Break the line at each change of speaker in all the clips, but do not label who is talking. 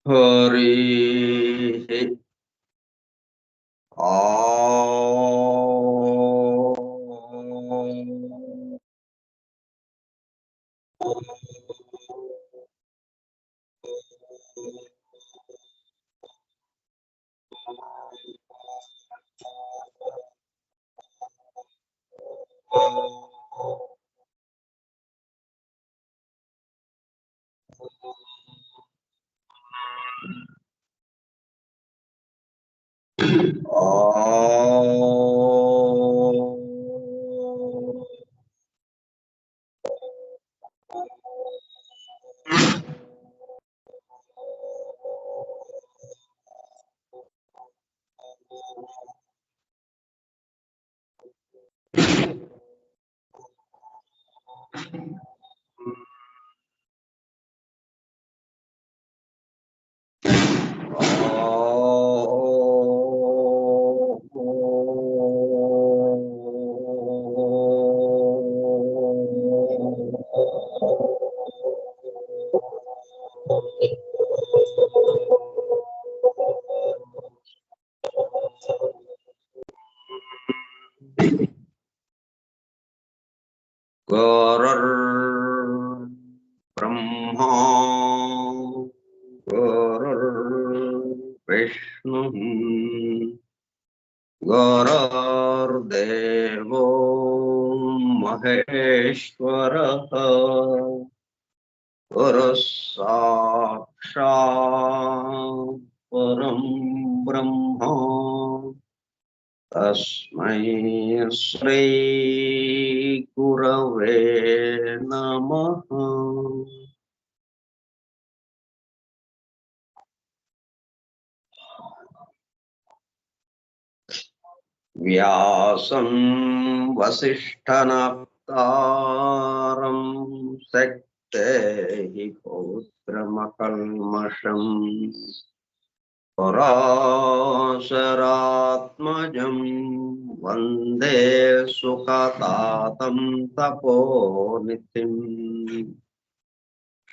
हरि आ गुरुर्ब्रह्मा गुरुर्विष्णुः गुरुर्देवो महेश्वरः गुरुः साक्षात् परं ब्रह्म तस्मै श्री गुरवे नमः। व्यासं वसिष्ठनप्तारं शक्तेः पौत्रमकल्मषम् पराशरात्मजं वन्दे सुखतातं तपोनिधिम्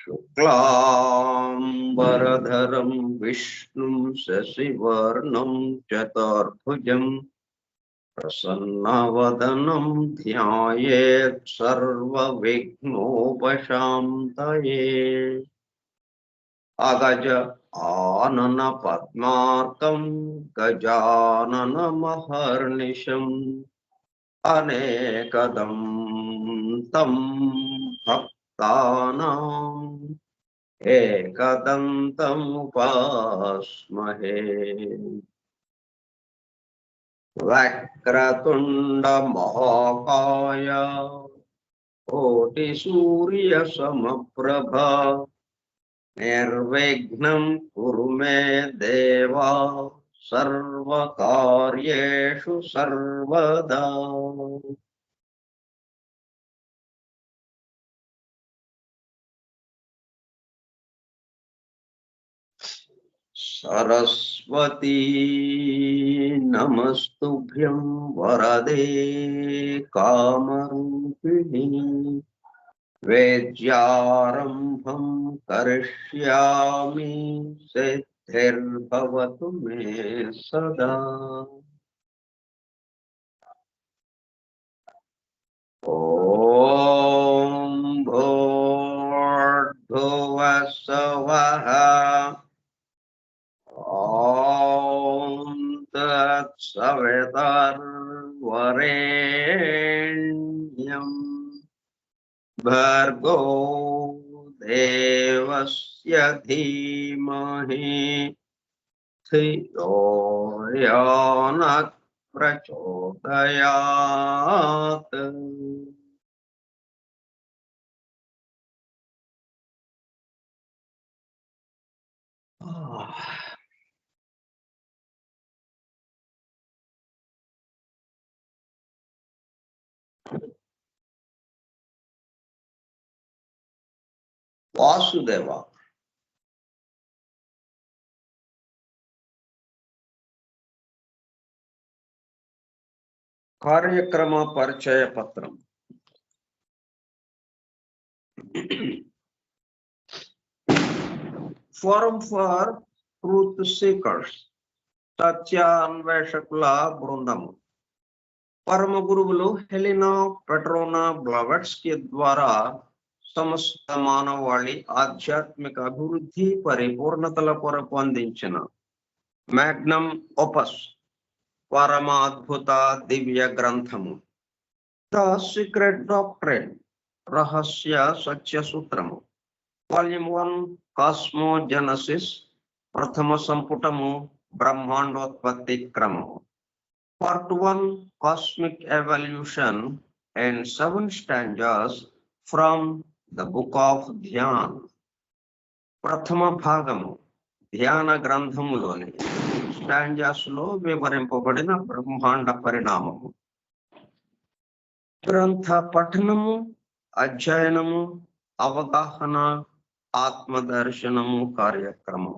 शुक्लाम्बरधरं विष्णुं शशिवर्णं चतुर्भुजं प्रसन्नवदनं ध्यायेत् सर्वविघ्नोपशान्तये। अगज आनन पद्मार्कं गजाननमहर्निशम् अनेकदं तं भक्तानाम् एकदन्तमुपास्महे। वक्रतुण्डमहाकाय कोटिसूर्यसमप्रभा निर्विघ्नं कुरु मे देव सर्वकार्येषु सर्वदा। सरस्वती नमस्तुभ्यं वरदे कामरूपिणी वेद्यारम्भं करिष्यामि सिद्धिर्भवतु मे सदा। ॐ भूर्भुवः स्वः ॐ तत्सवितुर्वरेण्यं भर्गो देवस्य धीमहि धियो यो नः प्रचोदयात्। वासुदेव कार्यक्रम परिचय पत्रम। ఫోరం ఫర్ ట్రూత్ సీకర్స్, సత్యాన్వేషకుల బృందము. పరమ గురువులు హెలినా పెట్రోనా బ్లవెట్స్కీ ద్వారా సమస్త మానవాళి ఆధ్యాత్మిక అభివృద్ధి పరిపూర్ణతల కొరకు అందించిన మ్యాగ్నమ్ ఓపస్ పరమ అద్భుత దివ్య గ్రంథము ద సీక్రెట్ డాక్ట్రైన్, రహస్య సత్య సూత్రము. వాల్యూమ్ 1 కాస్మోజెనసిస్, ప్రథమ సంపుటము బ్రహ్మాండోత్పత్తి క్రమము. Part 1 cosmic evolution and 7 stanzas from the book of Dhyan. ప్రథమ భాగము ధ్యాన గ్రంథములోని స్టాంజాస్ లో వివరింపబడిన బ్రహ్మాండ పరిణామము. గ్రంథ పఠనము, అధ్యయనము, అవగాహన, ఆత్మదర్శనము కార్యక్రమం.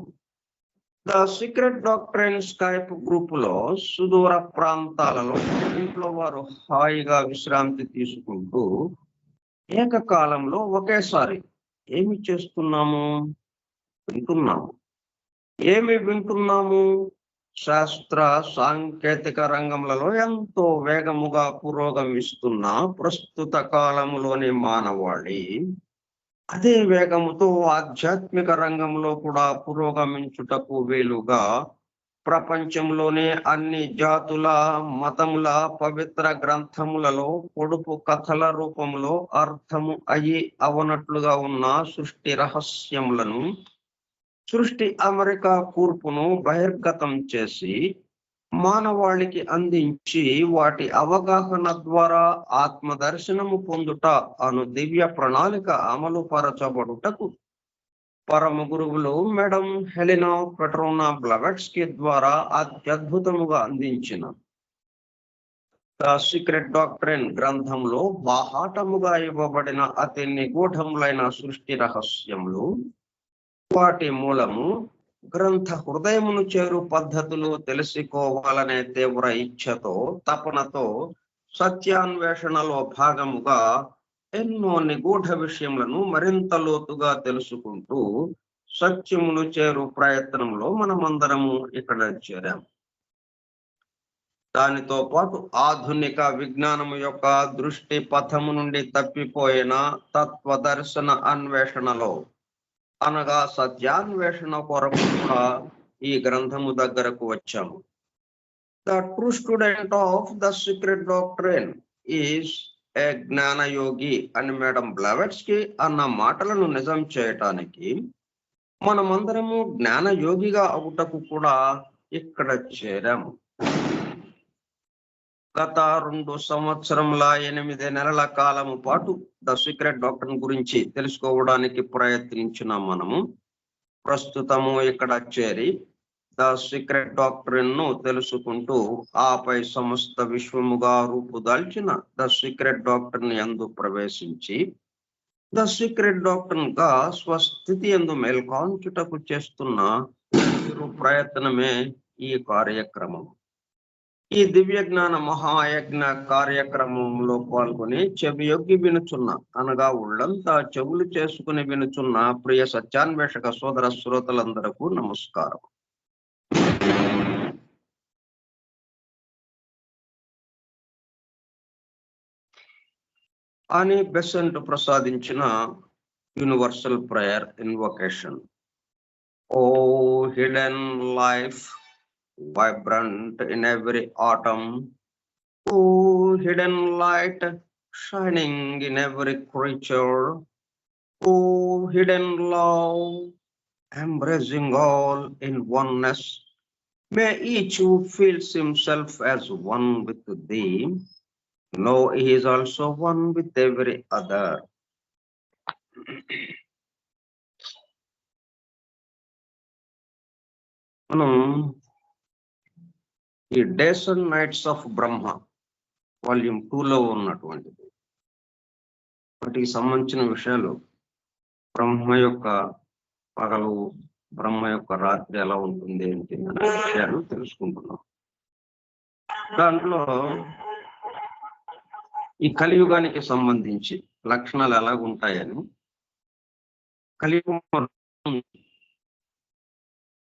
ద సీక్రెట్ డాక్ట్రైన్ స్కైప్ గ్రూపులో సుదూర ప్రాంతాలలో ఇంట్లో వారు హాయిగా విశ్రాంతి తీసుకుంటూ ఏకకాలంలో ఒకేసారి ఏమి చేస్తున్నాము? వింటున్నాము. ఏమి వింటున్నాము? శాస్త్ర సాంకేతిక రంగములలో ఎంతో వేగముగా పురోగమిస్తున్న ప్రస్తుత కాలంలోని మానవాళి అదే వేగముతో ఆధ్యాత్మిక రంగంలో కూడా పురోగమించుటకు వీలుగా ప్రపంచంలోనే అన్ని జాతుల మతముల పవిత్ర గ్రంథములలో పొడుపు కథల రూపంలో అర్థము అయి అవనట్లుగా ఉన్న సృష్టి రహస్యములను, సృష్టి అమెరికా కూర్పును బహిర్గతం చేసి మానవాళికి అందించి వాటి అవగాహన ద్వారా ఆత్మదర్శనము పొందుట అను దివ్య ప్రణాళిక అమలు పరచబడుటకు పరమ గురువులు మేడం హెలినా పెట్రోనా బ్లవెట్స్కీ ద్వారా అత్యద్భుతముగా అందించిన ద సీక్రెట్ డాక్ట్రైన్ గ్రంథంలో బాహాటముగా ఇవ్వబడిన అతి నిగూఢములైన సృష్టి రహస్యములు, వాటి మూలము, గ్రంథ హృదయమును చేరు పద్ధతులు తెలుసుకోవాలనే తీవ్ర ఇచ్ఛతో, తపనతో సత్యాన్వేషణలో భాగముగా ఎన్నో నిగూఢ విషయములను మరింత లోతుగా తెలుసుకుంటూ సత్యమును చేరు ప్రయత్నంలో మనమందరము ఇక్కడ చేరాం. దానితో పాటు ఆధునిక విజ్ఞానము యొక్క దృష్టి పథము నుండి తప్పిపోయిన తత్వదర్శన అన్వేషణలో, అనగా సత్యాన్వేషణ కొరకు కూడా ఈ గ్రంథము దగ్గరకు వచ్చాము. The true student of the secret doctrine is a జ్ఞానయోగి అని మేడం బ్లవెట్స్కీ అన్న మాటలను నిజం చేయటానికి మనమందరము జ్ఞానయోగిగా అవుటకు కూడా ఇక్కడ చేరాము. గత 2 సంవత్సరముల 8 నెలల కాలము పాటు ద సీక్రెట్ డాక్ట్రైన్ గురించి తెలుసుకోవడానికి ప్రయత్నించిన మనము ప్రస్తుతము ఇక్కడ చేరి ద సీక్రెట్ డాక్ట్రైన్ ను తెలుసుకుంటూ ఆపై సమస్త విశ్వముగా రూపుదాల్చిన ద సీక్రెట్ డాక్ట్రైన్ యందు ప్రవేశించి ద సీక్రెట్ డాక్ట్రైన్ గా స్వస్థితి యందు మేల్కాంచుటకు చేస్తున్న ప్రయత్నమే ఈ కార్యక్రమం. ఈ దివ్య జ్ఞాన మహాయజ్ఞ కార్యక్రమంలో పాల్గొని చెవియొగ్గి వినుచున్న, అనగా ఉళ్ళంతా చెవులు చేసుకుని వినుచున్న ప్రియ సత్యాన్వేషక సోదర శ్రోతలందరకు నమస్కారం. అని బెసెంట్ ప్రసాదించిన universal prayer invocation. O hidden life, vibrant in every atom, oh hidden light shining in every creature, oh hidden love embracing all in oneness, may each who feels himself as one with thee know he is also one with every other. ఈ days and nights of Brahma volume 2లో ఉన్నటువంటిది, వాటికి సంబంధించిన విషయాలు, బ్రహ్మ యొక్క పగలు, బ్రహ్మ యొక్క రాత్రి ఎలా ఉంటుంది ఏంటి అనే విషయాలు తెలుసుకుంటున్నాం. దాంట్లో ఈ కలియుగానికి సంబంధించి లక్షణాలు ఎలాగుంటాయని, కలియుగం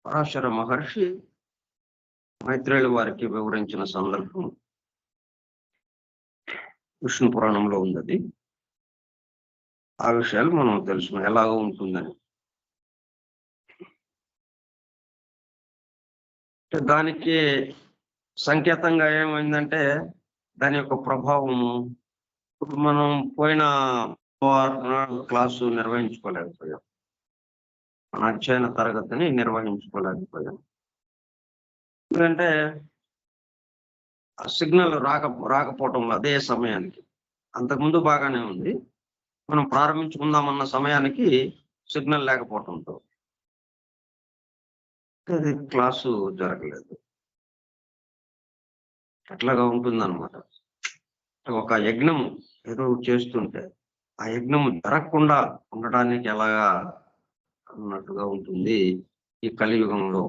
పరాశర మహర్షి మైత్రేయుల వారికి వివరించిన సందర్భం విష్ణు పురాణంలో ఉంది. ఆ విషయాలు మనం తెలుసుకున్నాం ఎలాగో ఉంటుందని. దానికి సంకేతంగా ఏమైందంటే దాని యొక్క ప్రభావము ఇప్పుడు మనం పోయిన క్లాసు నిర్వహించుకోలేకపోయాం, మన అధ్యయన తరగతిని నిర్వహించుకోలేకపోయాం. ఎందుకంటే ఆ సిగ్నల్ రాకపోవటం అదే సమయానికి, అంతకుముందు బాగానే ఉంది, మనం ప్రారంభించుకుందామన్న సమయానికి సిగ్నల్ లేకపోవటంతో అది క్లాసు జరగలేదు. అట్లాగా ఉంటుందన్నమాట. ఒక యజ్ఞము ఏదో చేస్తుంటే ఆ యజ్ఞము జరగకుండా ఉండడానికి ఎలాగా అన్నట్టుగా ఉంటుంది ఈ కలియుగంలో.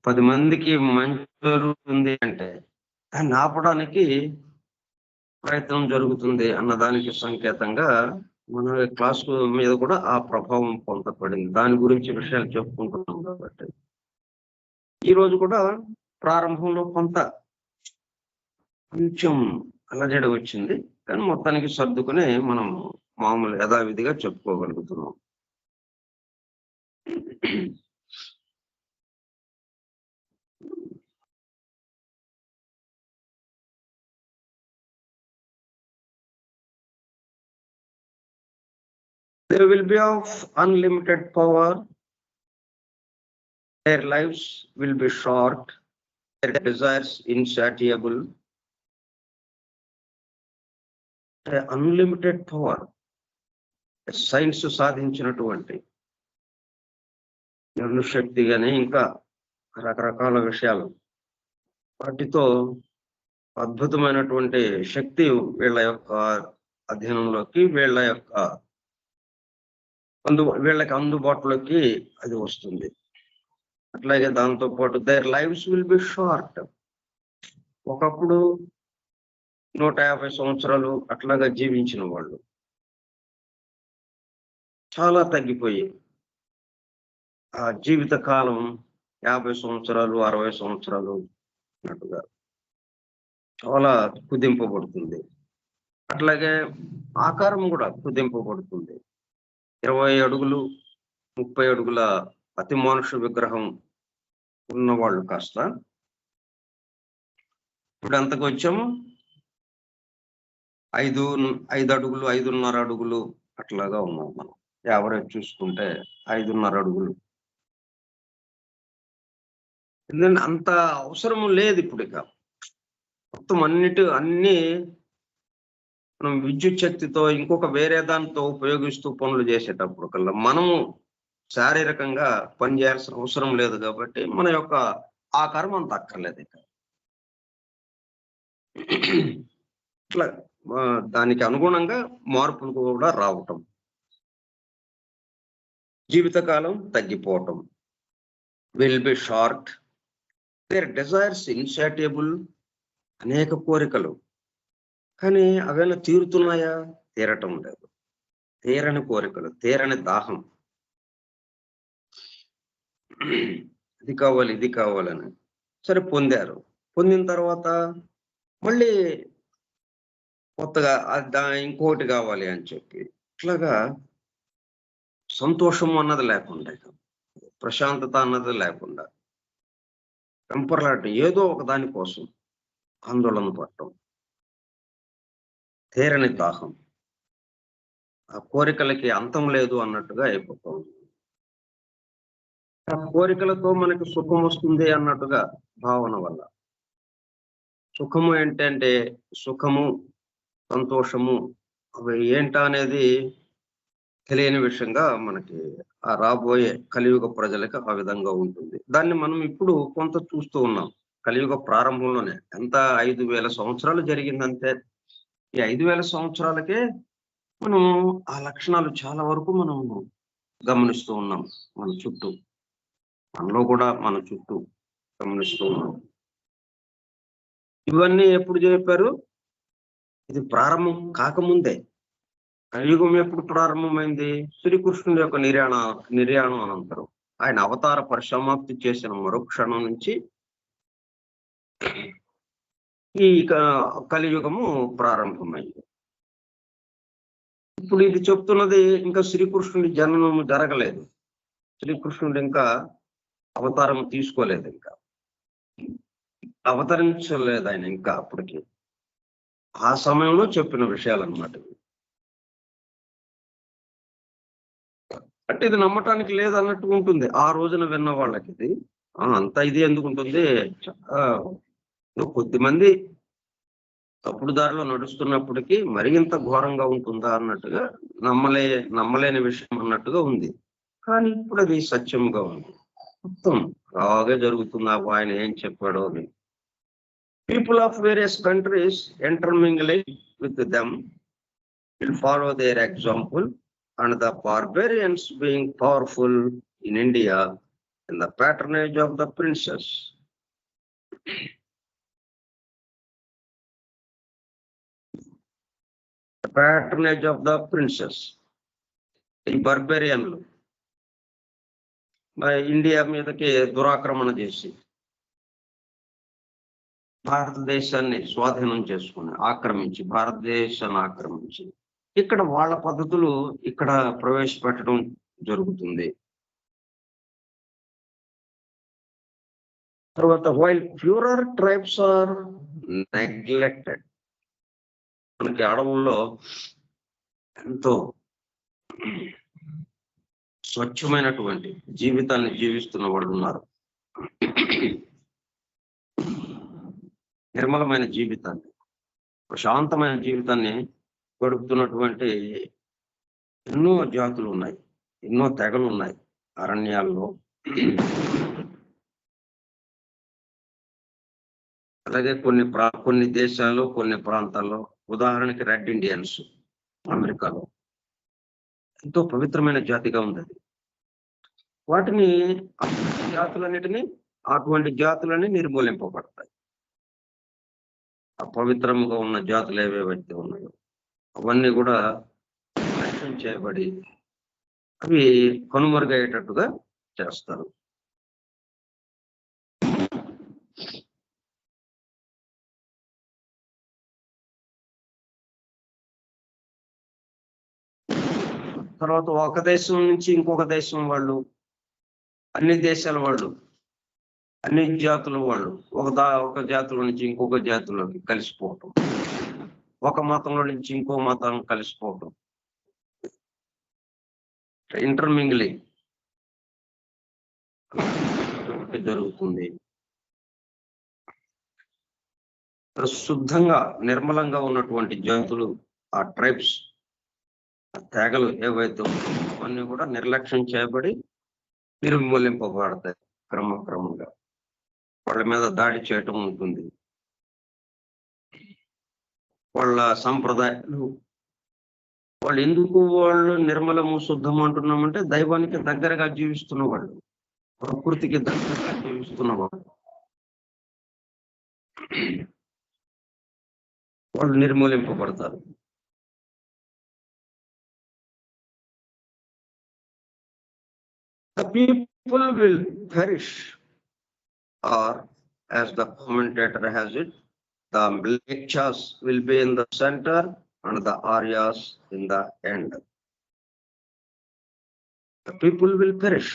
10 మందికి మంచి జరుగుతుంది అంటే దాన్ని ఆపడానికి ప్రయత్నం జరుగుతుంది అన్నదానికి సంకేతంగా మన క్లాస్ మీద కూడా ఆ ప్రభావం పొందపడింది. దాని గురించి విషయాలు చెప్పుకుంటున్నాం కాబట్టి ఈ రోజు కూడా ప్రారంభంలో కొంచెం అలజడి వచ్చింది, కానీ మొత్తానికి సర్దుకుని మనం మామూలు యథావిధిగా చెప్పుకోగలుగుతున్నాం. They will be of unlimited power. Their lives will be short. Their desires insatiable. Unlimited power, science సాధించినటువంటి శక్తి కానీ ఇంకా రకరకాల విషయాలు, వాటితో అద్భుతమైనటువంటి శక్తి వీళ్ళ యొక్క అధ్యయనంలోకి, వీళ్ళకి అందుబాటులోకి అది వస్తుంది. అట్లాగే దాంతో పాటు there lives will be short. ఒకప్పుడు 150 సంవత్సరాలు అట్లాగా జీవించిన వాళ్ళు చాలా తగ్గిపోయి ఆ జీవిత కాలం 50 సంవత్సరాలు 60 సంవత్సరాలు అన్నట్టుగా చాలా కుదింపబడుతుంది. అట్లాగే ఆకారం కూడా కుదింపబడుతుంది. 20 అడుగులు 30 అడుగుల అతి మానుష విగ్రహం ఉన్నవాళ్ళు కాస్త ఇప్పుడు ఎంతకు వచ్చాము, 5 అడుగులు 5.5 అడుగులు అట్లాగా ఉన్నాం. మనం యావరేజ్ చూసుకుంటే 5.5 అడుగులు. ఎందుకంటే అంత అవసరం లేదు ఇప్పుడు. ఇక మొత్తం అన్ని మనం విద్యుత్ శక్తితో ఇంకొక వేరే దానితో ఉపయోగిస్తూ పనులు చేసేటప్పుడు కల్లా మనము శారీరకంగా పని చేయాల్సిన అవసరం లేదు కాబట్టి మన యొక్క ఆకారం అంత అక్కర్లేదు. ఇక ఇట్లా దానికి అనుగుణంగా మార్పులు కూడా రావటం, జీవితకాలం తగ్గిపోవటం, will be short. Their desires insatiable. అనేక కోరికలు, కానీ అవేలా తీరుతున్నాయా? తీరటం లేదు. తీరని కోరికలు, తీరని దాహం, ఇది కావాలి ఇది కావాలని. సరే పొందారు, పొందిన తర్వాత మళ్ళీ కొత్తగా ఇంకోటి కావాలి అని చెప్పి ఇట్లాగా సంతోషం అన్నది లేకుండా, ప్రశాంతత అన్నది లేకుండా వెంపర్లాట ఏదో ఒక దాని కోసం ఆందోళన పడటం, తీరని దాహం, ఆ కోరికలకి అంతం లేదు అన్నట్టుగా అయిపోతాం. ఆ కోరికలతో మనకి సుఖం వస్తుంది అన్నట్టుగా భావన వల్ల, సుఖము ఏంటంటే సుఖము సంతోషము అవి ఏంటా అనేది తెలియని విషయంగా మనకి ఆ రాబోయే కలియుగ ప్రజలకి ఆ విధంగా ఉంటుంది. దాన్ని మనం ఇప్పుడు కొంత చూస్తూ ఉన్నాం. కలియుగ ప్రారంభంలోనే ఎంత 5,000 సంవత్సరాలు జరిగిందంటే ఈ 5,000 సంవత్సరాలకే మనం ఆ లక్షణాలు చాలా వరకు మనం గమనిస్తూ ఉన్నాం. మన చుట్టూ, మనలో కూడా మన చుట్టూ గమనిస్తూ ఉన్నాం. ఇవన్నీ ఎప్పుడు చెప్పారు? ఇది ప్రారంభం కాకముందే కలియుగం ఎప్పుడు ప్రారంభమైంది? శ్రీకృష్ణుడి యొక్క నిర్యాణం అనంతరం. ఆయన అవతార పరిసమాప్తి చేసిన మరుక్షణం నుంచి ఈ కలియుగము ప్రారంభమైంది. ఇప్పుడు ఇది చెప్తున్నది ఇంకా శ్రీకృష్ణుడి జననం జరగలేదు. శ్రీకృష్ణుడు ఇంకా అవతారం తీసుకోలేదు, ఇంకా అవతరించలేదు ఆయన ఇంకా అప్పటికి. ఆ సమయంలో చెప్పిన విషయాలు అన్నమాట. అంటే ఇది నమ్మటానికి లేదన్నట్టు ఉంటుంది ఆ రోజున విన్న వాళ్ళకి. ఇది అంత ఇది ఎందుకు ఉంటుంది? కొద్దిమంది తప్పుడు దారిలో నడుస్తున్నప్పటికీ మరి ఇంత ఘోరంగా ఉంటుందా అన్నట్టుగా నమ్మలేని విషయం అన్నట్టుగా ఉంది. కానీ ఇప్పుడు అది సత్యంగా ఉంది. మొత్తం అలాగే జరుగుతుంది. ఆయన ఏం చెప్పాడో అని. People of various countries intermingling with them will follow their example, and the barbarians being powerful in India in the patronage of the princess. The patronage of the princess. ఈ బర్బేరియన్లు ఇండియా మీదకి దురాక్రమణ చేసి భారతదేశాన్ని స్వాధీనం చేసుకుని భారతదేశాన్ని ఆక్రమించి ఇక్కడ వాళ్ళ పద్ధతులు ఇక్కడ ప్రవేశపెట్టడం జరుగుతుంది. తర్వాత while purer tribes are neglected. మనకి అడవుల్లో ఎంతో స్వచ్ఛమైనటువంటి జీవితాన్ని జీవిస్తున్న వాళ్ళు ఉన్నారు. నిర్మలమైన జీవితాన్ని, ప్రశాంతమైన జీవితాన్ని గడుపుతున్నటువంటి ఎన్నో జాతులు ఉన్నాయి, ఎన్నో తెగలు ఉన్నాయి అరణ్యాల్లో. అలాగే కొన్ని దేశాల్లో, కొన్ని ప్రాంతాల్లో, ఉదాహరణకి రెడ్ ఇండియన్స్ అమెరికాలో ఎంతో పవిత్రమైన జాతిగా ఉంది. వాటిని అటువంటి జాతులని నిర్మూలింపబడతాయి. అపవిత్రంగా ఉన్న జాతులు ఏవేవైతే ఉన్నాయో అవన్నీ కూడా నాశనం చేయబడి అవి కనుమరుగయ్యేటట్టుగా చేస్తారు. తర్వాత ఒక దేశం నుంచి ఇంకొక దేశం వాళ్ళు, అన్ని దేశాల వాళ్ళు, అన్ని జాతుల వాళ్ళు ఒక జాతిలో నుంచి ఇంకొక జాతిలోకి కలిసిపోవటం, ఒక మతంలో నుంచి ఇంకో మతం కలిసిపోవటం, ఇంటర్మింగ్లింగ్ జరుగుతుంది. శుద్ధంగా నిర్మలంగా ఉన్నటువంటి జాతులు, ఆ ట్రైబ్స్, తెగలు ఏవైతే అవన్నీ కూడా నిర్లక్ష్యం చేయబడి నిర్మూలింపబడతాయి. క్రమంగా వాళ్ళ మీద దాడి చేయటం ఉంటుంది. వాళ్ళ సంప్రదాయాలు, వాళ్ళు నిర్మలము శుద్ధము అంటున్నామంటే దైవానికి దగ్గరగా జీవిస్తున్న వాళ్ళు, ప్రకృతికి దగ్గరగా జీవిస్తున్న వాళ్ళు నిర్మూలింపబడతారు. The people will perish, or as the commentator has it, the Mlechas will be in the center and the Aryas in the end. The people will perish.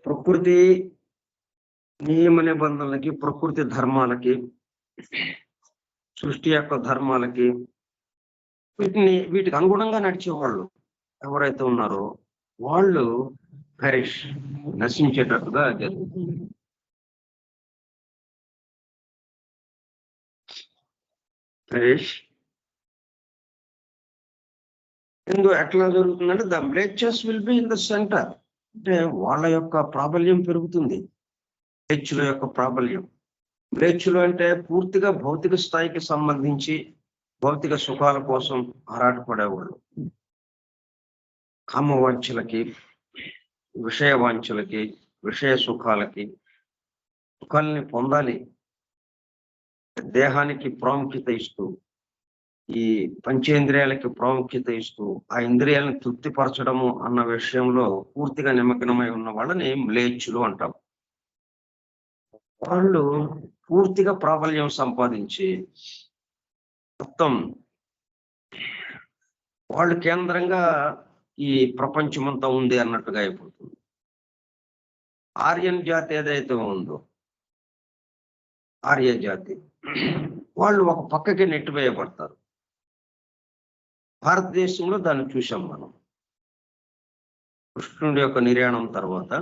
ప్రకృతి నియమ నిబంధనలకి, ప్రకృతి ధర్మాలకి, సృష్టి యొక్క ధర్మాలకి, వీటికి అనుగుణంగా నడిచేవాళ్ళు ఎవరైతే ఉన్నారో వాళ్ళు పెరిష్, నశించేటట్టుగా జరుగుతుంది. పెరిష్ ఎట్లా జరుగుతుందంటే ద బ్లేచెస్ will be in the centre. అంటే వాళ్ళ యొక్క ప్రాబల్యం పెరుగుతుంది. బ్లేచుల యొక్క ప్రాబల్యం. బ్లేచులు అంటే పూర్తిగా భౌతిక స్థాయికి సంబంధించి భౌతిక సుఖాల కోసం ఆరాటపడేవాళ్ళు. కామవాంఛలకి, విషయ వాంఛలకి, విషయ సుఖాలకి, సుఖాలని పొందాలి దేహానికి ప్రాముఖ్యత ఇస్తూ, ఈ పంచేంద్రియాలకి ప్రాముఖ్యత ఇస్తూ, ఆ ఇంద్రియాలను తృప్తిపరచడము అన్న విషయంలో పూర్తిగా నిమగ్నమై ఉన్న వాళ్ళని మ్లేచ్చులు అంటాం. వాళ్ళు పూర్తిగా ప్రాబల్యం సంపాదించి మొత్తం వాళ్ళు కేంద్రంగా ఈ ప్రపంచమంతా ఉంది అన్నట్టుగా అయిపోతుంది. ఆర్యన్ జాతి ఏదైతే ఉందో, ఆర్య జాతి, వాళ్ళు ఒక పక్కకి నెట్టివేయబడతారు. భారతదేశంలో దాన్ని చూసాం మనం. కృష్ణుడి యొక్క నిర్యాణం తర్వాత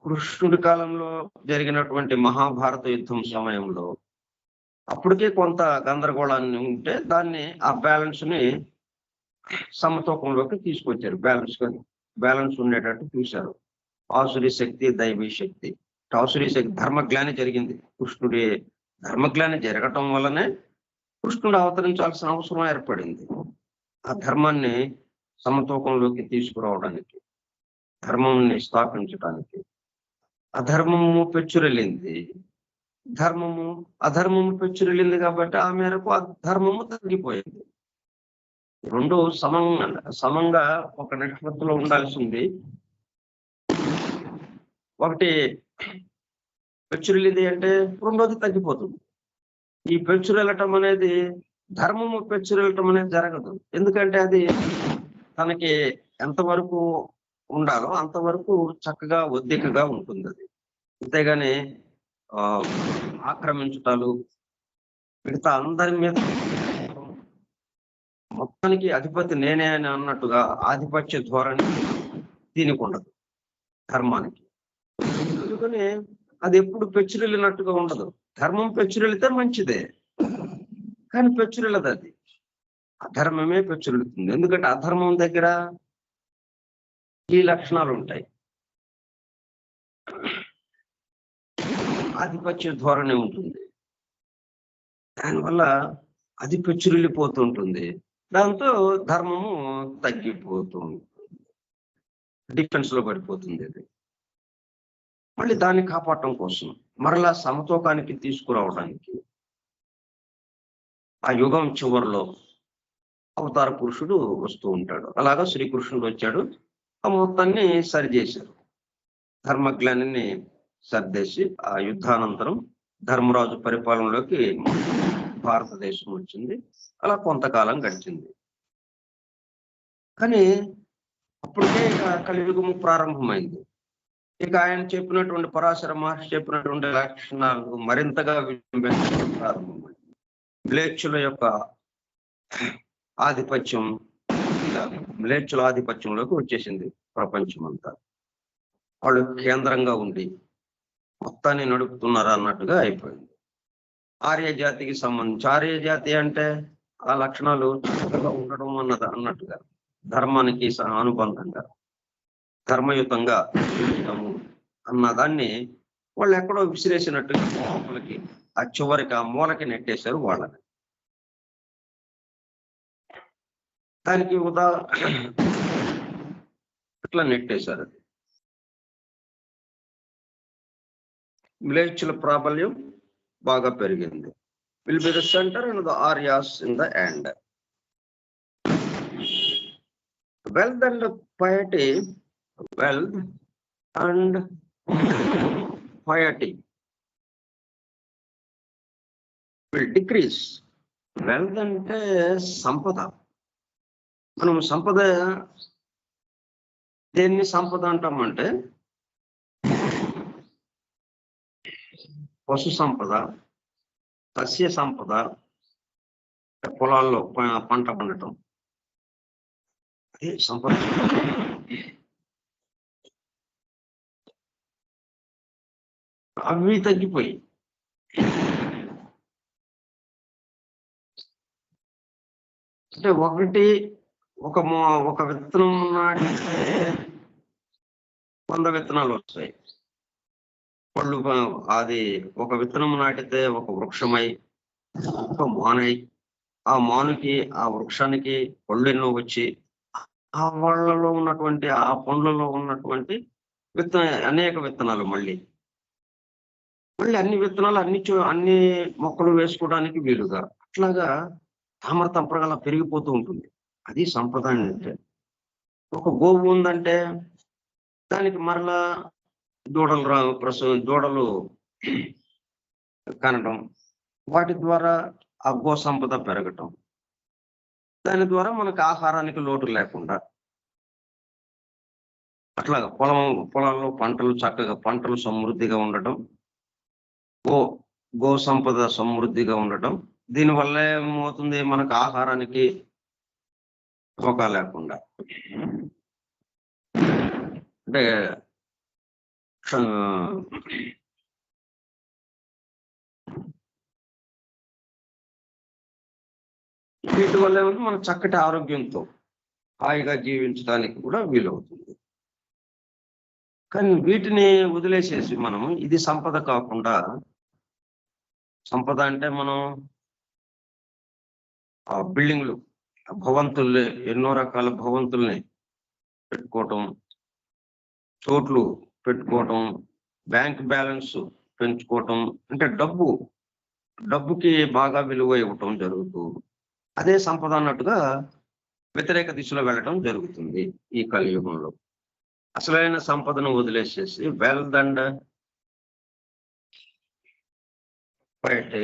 కృష్ణుడి కాలంలో జరిగినటువంటి మహాభారత యుద్ధం సమయంలో అప్పటికే కొంత గందరగోళాన్ని ఉంటే దాన్ని ఆ బ్యాలెన్స్ ని సమతూకంలోకి తీసుకొచ్చారు. బ్యాలెన్స్ ఉండేటట్టు చూశారు. ఆసురి శక్తి, దైవీ శక్తి. ఆసురి శక్తి ధర్మగ్లాని జరిగింది. కృష్ణుడి ధర్మగ్లాని జరగటం వల్లనే కృష్ణుడు అవతరించాల్సిన అవసరం ఏర్పడింది. ఆ ధర్మాన్ని సమతూకంలోకి తీసుకురావడానికి, ధర్మంని స్థాపించడానికి. అధర్మము పెచ్చురెళ్ళింది, అధర్మము పెచ్చురెళ్ళింది కాబట్టి ఆ మేరకు ఆ ధర్మము తగ్గిపోయింది. రెండు సమంగా ఒక నిష్పత్తిలో ఉండాల్సింది. ఒకటి పెచ్చురెళ్ళింది అంటే రెండోది తగ్గిపోతుంది. ఈ పెచ్చురెళ్ళటం అనేది, ధర్మము పెచ్చురెళ్ళటం అనేది జరగదు. ఎందుకంటే అది తనకి ఎంతవరకు ఉండాలో అంతవరకు చక్కగా ఒద్దికగా ఉంటుంది. అది అంతేగాని ఆక్రమించటాలు, మిగతా అందరి మీద మొత్తానికి అధిపతి నేనే అని అన్నట్టుగా ఆధిపత్య ధోరణి దీనికి ఉండదు ధర్మానికి. అందుకని అది ఎప్పుడు పెచ్చురెళ్ళినట్టుగా ఉండదు. ధర్మం పెచ్చురెళితే మంచిదే, కానీ పెచ్చురెళ్ళదు. అది అధర్మమే పెచ్చురెళుతుంది. ఎందుకంటే అధర్మం దగ్గర ఈ లక్షణాలు ఉంటాయి. ఆధిపత్య ధోరణి ఉంటుంది. దానివల్ల అది పెచ్చురిల్లిపోతుంటుంది. దాంతో ధర్మము తగ్గిపోతుంది, డిఫెన్స్ లో పడిపోతుంది. అది మళ్ళీ దాన్ని కాపాడటం కోసం మరలా సమతూకానికి తీసుకురావడానికి ఆ యుగం చివరిలో అవతార పురుషుడు వస్తూ ఉంటాడు. అలాగా శ్రీకృష్ణుడు వచ్చాడు, ఆ మొత్తాన్ని సరిచేశారు. ధర్మగ్లాన్ని సర్దేసి ఆ యుద్ధానంతరం ధర్మరాజు పరిపాలనలోకి భారతదేశం వచ్చింది. అలా కొంతకాలం గడిచింది. కానీ అప్పటికే ఇక కలియుగము ప్రారంభమైంది. ఇక ఆయన చెప్పినటువంటి, పరాశర మహర్షి చెప్పినటువంటి లక్షణాలు మరింతగా ప్రారంభమైంది. మ్లేచ్చుల యొక్క ఆధిపత్యం, మ్లేచ్చుల ఆధిపత్యంలోకి వచ్చేసింది ప్రపంచం అంతా. వాళ్ళు కేంద్రంగా ఉండి మొత్తాన్ని నడుపుతున్నారు అన్నట్టుగా అయిపోయింది. ఆర్య జాతికి సంబంధించి, ఆర్య జాతి అంటే ఆ లక్షణాలు చక్కగా ఉండడం అన్నట్టుగా, ధర్మానికి అనుబంధంగా, ధర్మయుతంగా ఉండటము అన్నదాన్ని వాళ్ళు ఎక్కడో విసిరేసినట్టుగా వాళ్ళకి ఆ చివరికి ఆ మూలకి నెట్టేశారు వాళ్ళని. దానికి ఇట్లా నెట్టేశారు. అది మ్లేచ్చుల ప్రాబల్యం బాగా పెరిగింది. Will be the centre and the ఆర్యాస్ in the end. Wealth and piety, wealth and piety will decrease. Wealth అంటే సంపద. మనం సంపద, దేన్ని సంపద అంటామంటే పశు సంపద, సస్య సంపద, పొలాల్లో పంట పండటం, అది సంపద. అవి తగ్గిపోయి అంటే ఒక విత్తనం నాటితే 100 విత్తనాలు వస్తాయి. పళ్ళు, అది ఒక విత్తనం నాటితే ఒక వృక్షమై, ఒక మానై, ఆ మానుకి, ఆ వృక్షానికి పళ్ళు ఎన్నో వచ్చి, ఆ వాళ్ళలో ఉన్నటువంటి, ఆ పండ్లలో ఉన్నటువంటి అనేక విత్తనాలు మళ్ళీ మళ్ళీ అన్ని విత్తనాలు అన్ని మొక్కలు వేసుకోవడానికి వీలుగా అట్లాగా తామర తంపరగా పెరిగిపోతూ ఉంటుంది. అది సంప్రదాయం అంటే. ఒక గోవు ఉందంటే దానికి మరలా దూడలు కనడం, వాటి ద్వారా ఆ గో సంపద పెరగటం, దాని ద్వారా మనకు ఆహారానికి లోటు లేకుండా అట్లాగా పొలాల్లో చక్కగా పంటలు సమృద్ధిగా ఉండటం, గో సంపద సమృద్ధిగా ఉండటం, దీనివల్ల ఏమవుతుంది, మనకు ఆహారానికి ఒక లేకుండా అంటే వీటి వల్ల ఏమంటే మనం చక్కటి ఆరోగ్యంతో హాయిగా జీవించడానికి కూడా వీలవుతుంది. కానీ వీటిని వదిలేసేసి మనం ఇది సంపద కాకుండా, సంపద అంటే మనం ఆ బిల్డింగ్లు, భవంతుల్ని, ఎన్నో రకాల భవంతుల్ని పెట్టుకోవటం, చోట్లు పెట్టుకోవటం, బ్యాంక్ బ్యాలెన్స్ పెంచుకోవటం, అంటే డబ్బుకి బాగా విలువ ఇవ్వటం జరుగుతూ అదే సంపద అన్నట్టుగా వ్యతిరేక దిశలో వెళ్ళటం జరుగుతుంది ఈ కలియుగంలో. అసలైన సంపదను వదిలేసేసి వెల్త్ అండ్ పైటీ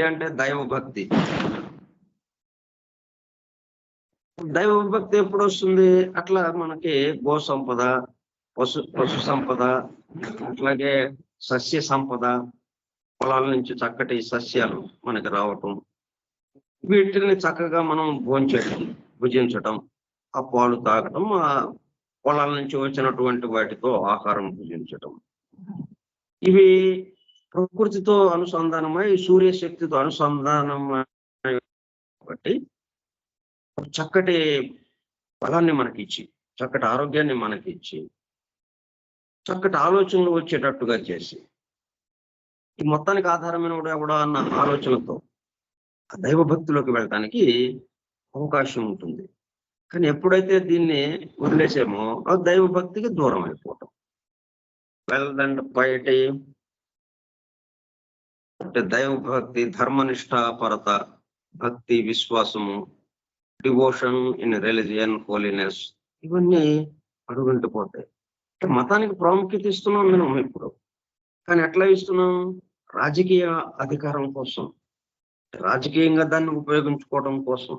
అంటే దైవభక్తి. దైవభక్తి ఎప్పుడు వస్తుంది? అట్లా మనకి గో సంపద, పశు సంపద, అట్లాగే సస్య సంపద, పొలాల నుంచి చక్కటి సస్యాలు మనకి రావటం, వీటిని చక్కగా మనం భుజించటం, ఆ పాలు తాగటం, ఆ పొలాల నుంచి వచ్చినటువంటి వాటితో ఆహారం భుజించటం, ఇవి ప్రకృతితో అనుసంధానమై సూర్యశక్తితో అనుసంధానమై కాబట్టి చక్కటి బలాన్ని మనకిచ్చి, చక్కటి ఆరోగ్యాన్ని మనకిచ్చి, చక్కటి ఆలోచనలు వచ్చేటట్టుగా చేసి, ఈ మొత్తానికి ఆధారమైన కూడా అన్న ఆలోచనతో ఆ దైవభక్తిలోకి వెళ్ళటానికి అవకాశం ఉంటుంది. కానీ ఎప్పుడైతే దీన్ని వదిలేసామో ఆ దైవభక్తికి దూరం అయిపోవటం. వెల్త్ అండ్ పైటీ అంటే దైవభక్తి, ధర్మనిష్టాపరత, భక్తి, విశ్వాసము, డివోషన్ ఇన్ రిలీజియన్, హోలీనెస్, ఇవన్నీ అడుగుంటిపోతాయి. మతానికి ప్రాముఖ్యత ఇస్తున్నాం మనం ఇప్పుడు, కానీ ఎట్లా ఇస్తున్నాం? రాజకీయ అధికారం కోసం, రాజకీయంగా దాన్ని ఉపయోగించుకోవడం కోసం.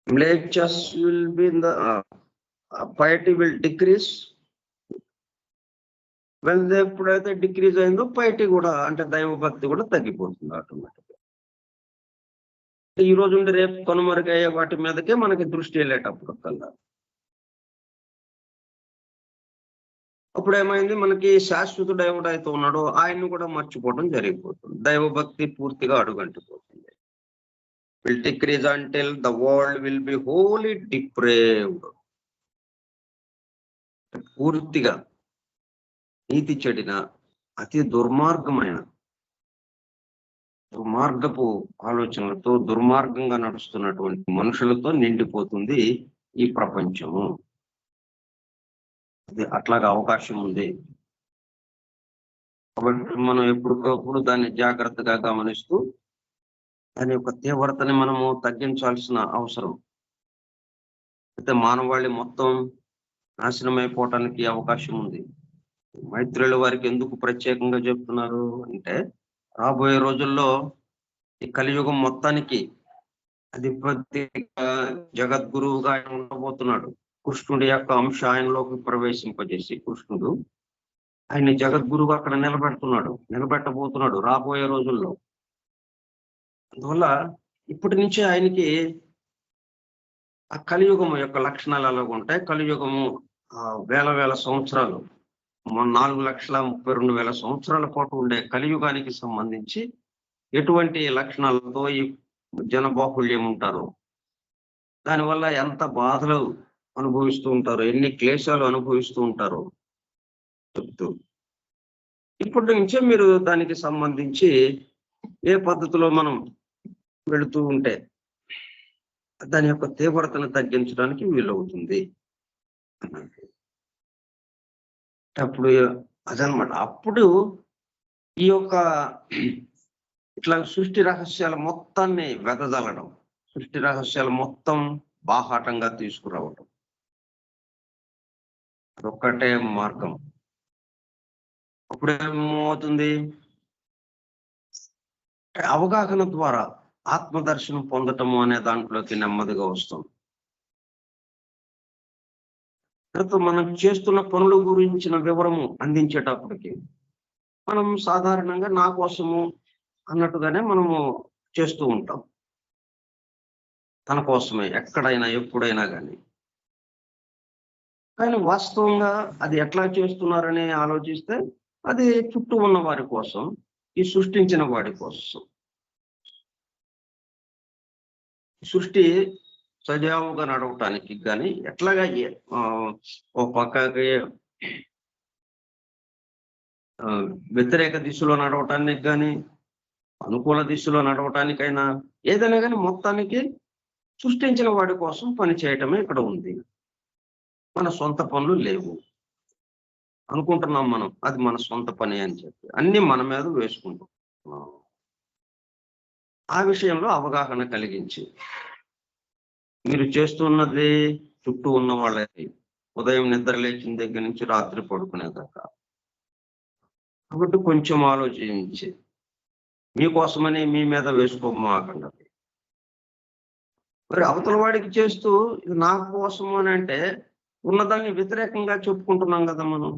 Lectures will be in the piety will decrease. When ఎప్పుడైతే డిక్రీజ్ అయిందో పైటీ కూడా, అంటే దైవభక్తి కూడా తగ్గిపోతుంది ఆటోమేటిక్గా. ఈ రోజు ఉండి రేపు కనుమరుగయ్యే వాటి మీదకే మనకి దృష్టి వెళ్ళేటప్పుడు కల్లా, అప్పుడు ఏమైంది, మనకి శాశ్వతుడు ఎవడైతే ఉన్నాడో ఆయన్ని కూడా మర్చిపోవడం జరిగిపోతుంది. దైవభక్తి పూర్తిగా అడుగంటిపోతుంది. Will decrease until the world will be wholly depraved. పూర్తిగా నీతి చెడిన, అతి దుర్మార్గపు ఆలోచనలతో, దుర్మార్గంగా నడుస్తున్నటువంటి మనుషులతో నిండిపోతుంది ఈ ప్రపంచము. అది అట్లాగా అవకాశం ఉంది. కాబట్టి మనం ఎప్పటికప్పుడు దాన్ని జాగ్రత్తగా గమనిస్తూ దాని యొక్క తీవ్రతని మనము తగ్గించాల్సిన అవసరం. అయితే మానవాళి మొత్తం నాశనం అయిపోవటానికి అవకాశం ఉంది. మైత్రుల వారికి ఎందుకు ప్రత్యేకంగా చెప్తున్నారు అంటే, రాబోయే రోజుల్లో ఈ కలియుగం మొత్తానికి అధిపతిగా, జగద్గురువుగా ఆయన ఉండబోతున్నాడు. కృష్ణుడి యొక్క అంశ ఆయనలోకి ప్రవేశింపజేసి కృష్ణుడు ఆయన్ని జగద్గురువుగా అక్కడ నిలబెట్టబోతున్నాడు రాబోయే రోజుల్లో. అందువల్ల ఇప్పటి నుంచే ఆయనకి ఆ కలియుగము యొక్క లక్షణాలు ఎలాగ ఉంటాయి. కలియుగము వేల సంవత్సరాలు, 4,32,000 సంవత్సరాల పాటు ఉండే కలియుగానికి సంబంధించి ఎటువంటి లక్షణాలతో ఈ జనబాహుళ్యం ఉంటారు, దానివల్ల ఎంత బాధలు అనుభవిస్తూ ఉంటారు, ఎన్ని క్లేశాలు అనుభవిస్తూ ఉంటారు చెప్తూ, ఇప్పటి నుంచే మీరు దానికి సంబంధించి ఏ పద్ధతిలో మనం వెళుతూ ఉంటే దాని యొక్క తీవ్రతను తగ్గించడానికి వీలవుతుంది. అప్పుడు అదనమాట. అప్పుడు ఈ యొక్క ఇట్లా సృష్టి రహస్యాల మొత్తాన్ని వెదజల్లడం, సృష్టి రహస్యాలు మొత్తం బాహాటంగా తీసుకురావడం, అదొక్కటే మార్గం. అప్పుడేమవుతుంది? అవగాహన ద్వారా ఆత్మదర్శనం పొందటము అనే దాంట్లోకి నెమ్మదిగా వస్తుంది. తర్వాత మనం చేస్తున్న పనుల గురించిన వివరము అందించేటప్పటికి మనం సాధారణంగా నా కోసము అన్నట్టుగానే మనము చేస్తూ ఉంటాం. తన కోసమే ఎక్కడైనా ఎప్పుడైనా కానీ. కానీ వాస్తవంగా అది ఎట్లా చేస్తున్నారని ఆలోచిస్తే అది చుట్టూ ఉన్న వారి కోసం, ఈ సృష్టించిన వాడి కోసం. సృష్టి సజావుగా నడవటానికి కానీ ఎట్లాగా ఓ పక్కకి వ్యతిరేక దిశలో నడవటానికి కానీ అనుకూల దిశలో నడవటానికైనా ఏదైనా కానీ మొత్తానికి సృష్టించిన వాడి కోసం పని చేయటమే ఇక్కడ ఉంది. మన సొంత పనులు లేవు అనుకుంటున్నాం మనం, అది మన సొంత పని అని చెప్పి అన్ని మన మీద వేసుకుంటున్నాం. ఆ విషయంలో అవగాహన కలిగించి మీరు చేస్తున్నది చుట్టూ ఉన్న వాళ్ళకి ఉదయం నిద్ర లేచిన దగ్గర నుంచి రాత్రి పడుకునేదాకా. కాబట్టి కొంచెం ఆలోచించి మీకోసమని మీ మీద వేసుకోమాకండి. మరి అవతల వాడికి చేస్తూ ఇది నా కోసం అని అంటే ఉన్నదాన్ని వ్యతిరేకంగా చెప్పుకుంటున్నాం కదా మనం.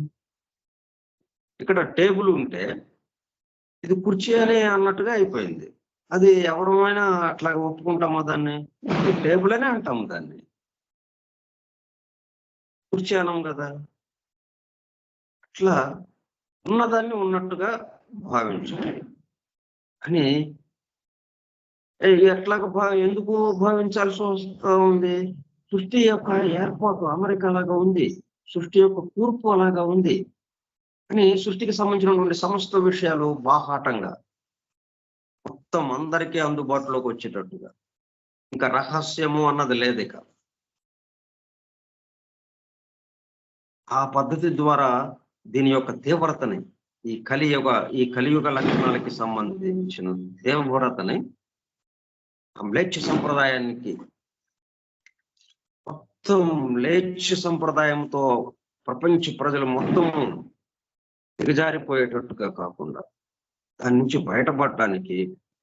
ఇక్కడ టేబుల్ ఉంటే ఇది కుర్చీ అని అన్నట్టుగా అయిపోయింది. అది ఎవరమైనా అట్లా ఒప్పుకుంటామో దాన్ని? టేబుల్ అనే అంటాము దాన్ని, కుర్చీ అనం కదా. అట్లా ఉన్నదాన్ని ఉన్నట్టుగా భావించాలి అని ఎట్లాగా ఎందుకు భావించాల్సి వస్తూ ఉంది? సృష్టి యొక్క ఏర్పాటు అమరిక అలాగా ఉంది, సృష్టి యొక్క కూర్పు అలాగా ఉంది అని సృష్టికి సంబంధించినటువంటి సమస్త విషయాలు బాహాటంగా మొత్తం అందరికీ అందుబాటులోకి వచ్చేటట్టుగా, ఇంకా రహస్యము అన్నది లేదు. ఇక ఆ పద్ధతి ద్వారా దీని యొక్క తీవ్రతని, ఈ కలియుగ లక్షణాలకి సంబంధించిన తీవ్రతని మ్లేచ్ఛ సంప్రదాయానికి, మొత్తం మ్లేచ్ఛ సంప్రదాయంతో ప్రపంచ ప్రజలు మొత్తం దిగజారిపోయేటట్టుగా కాకుండా దాని నుంచి బయటపడటానికి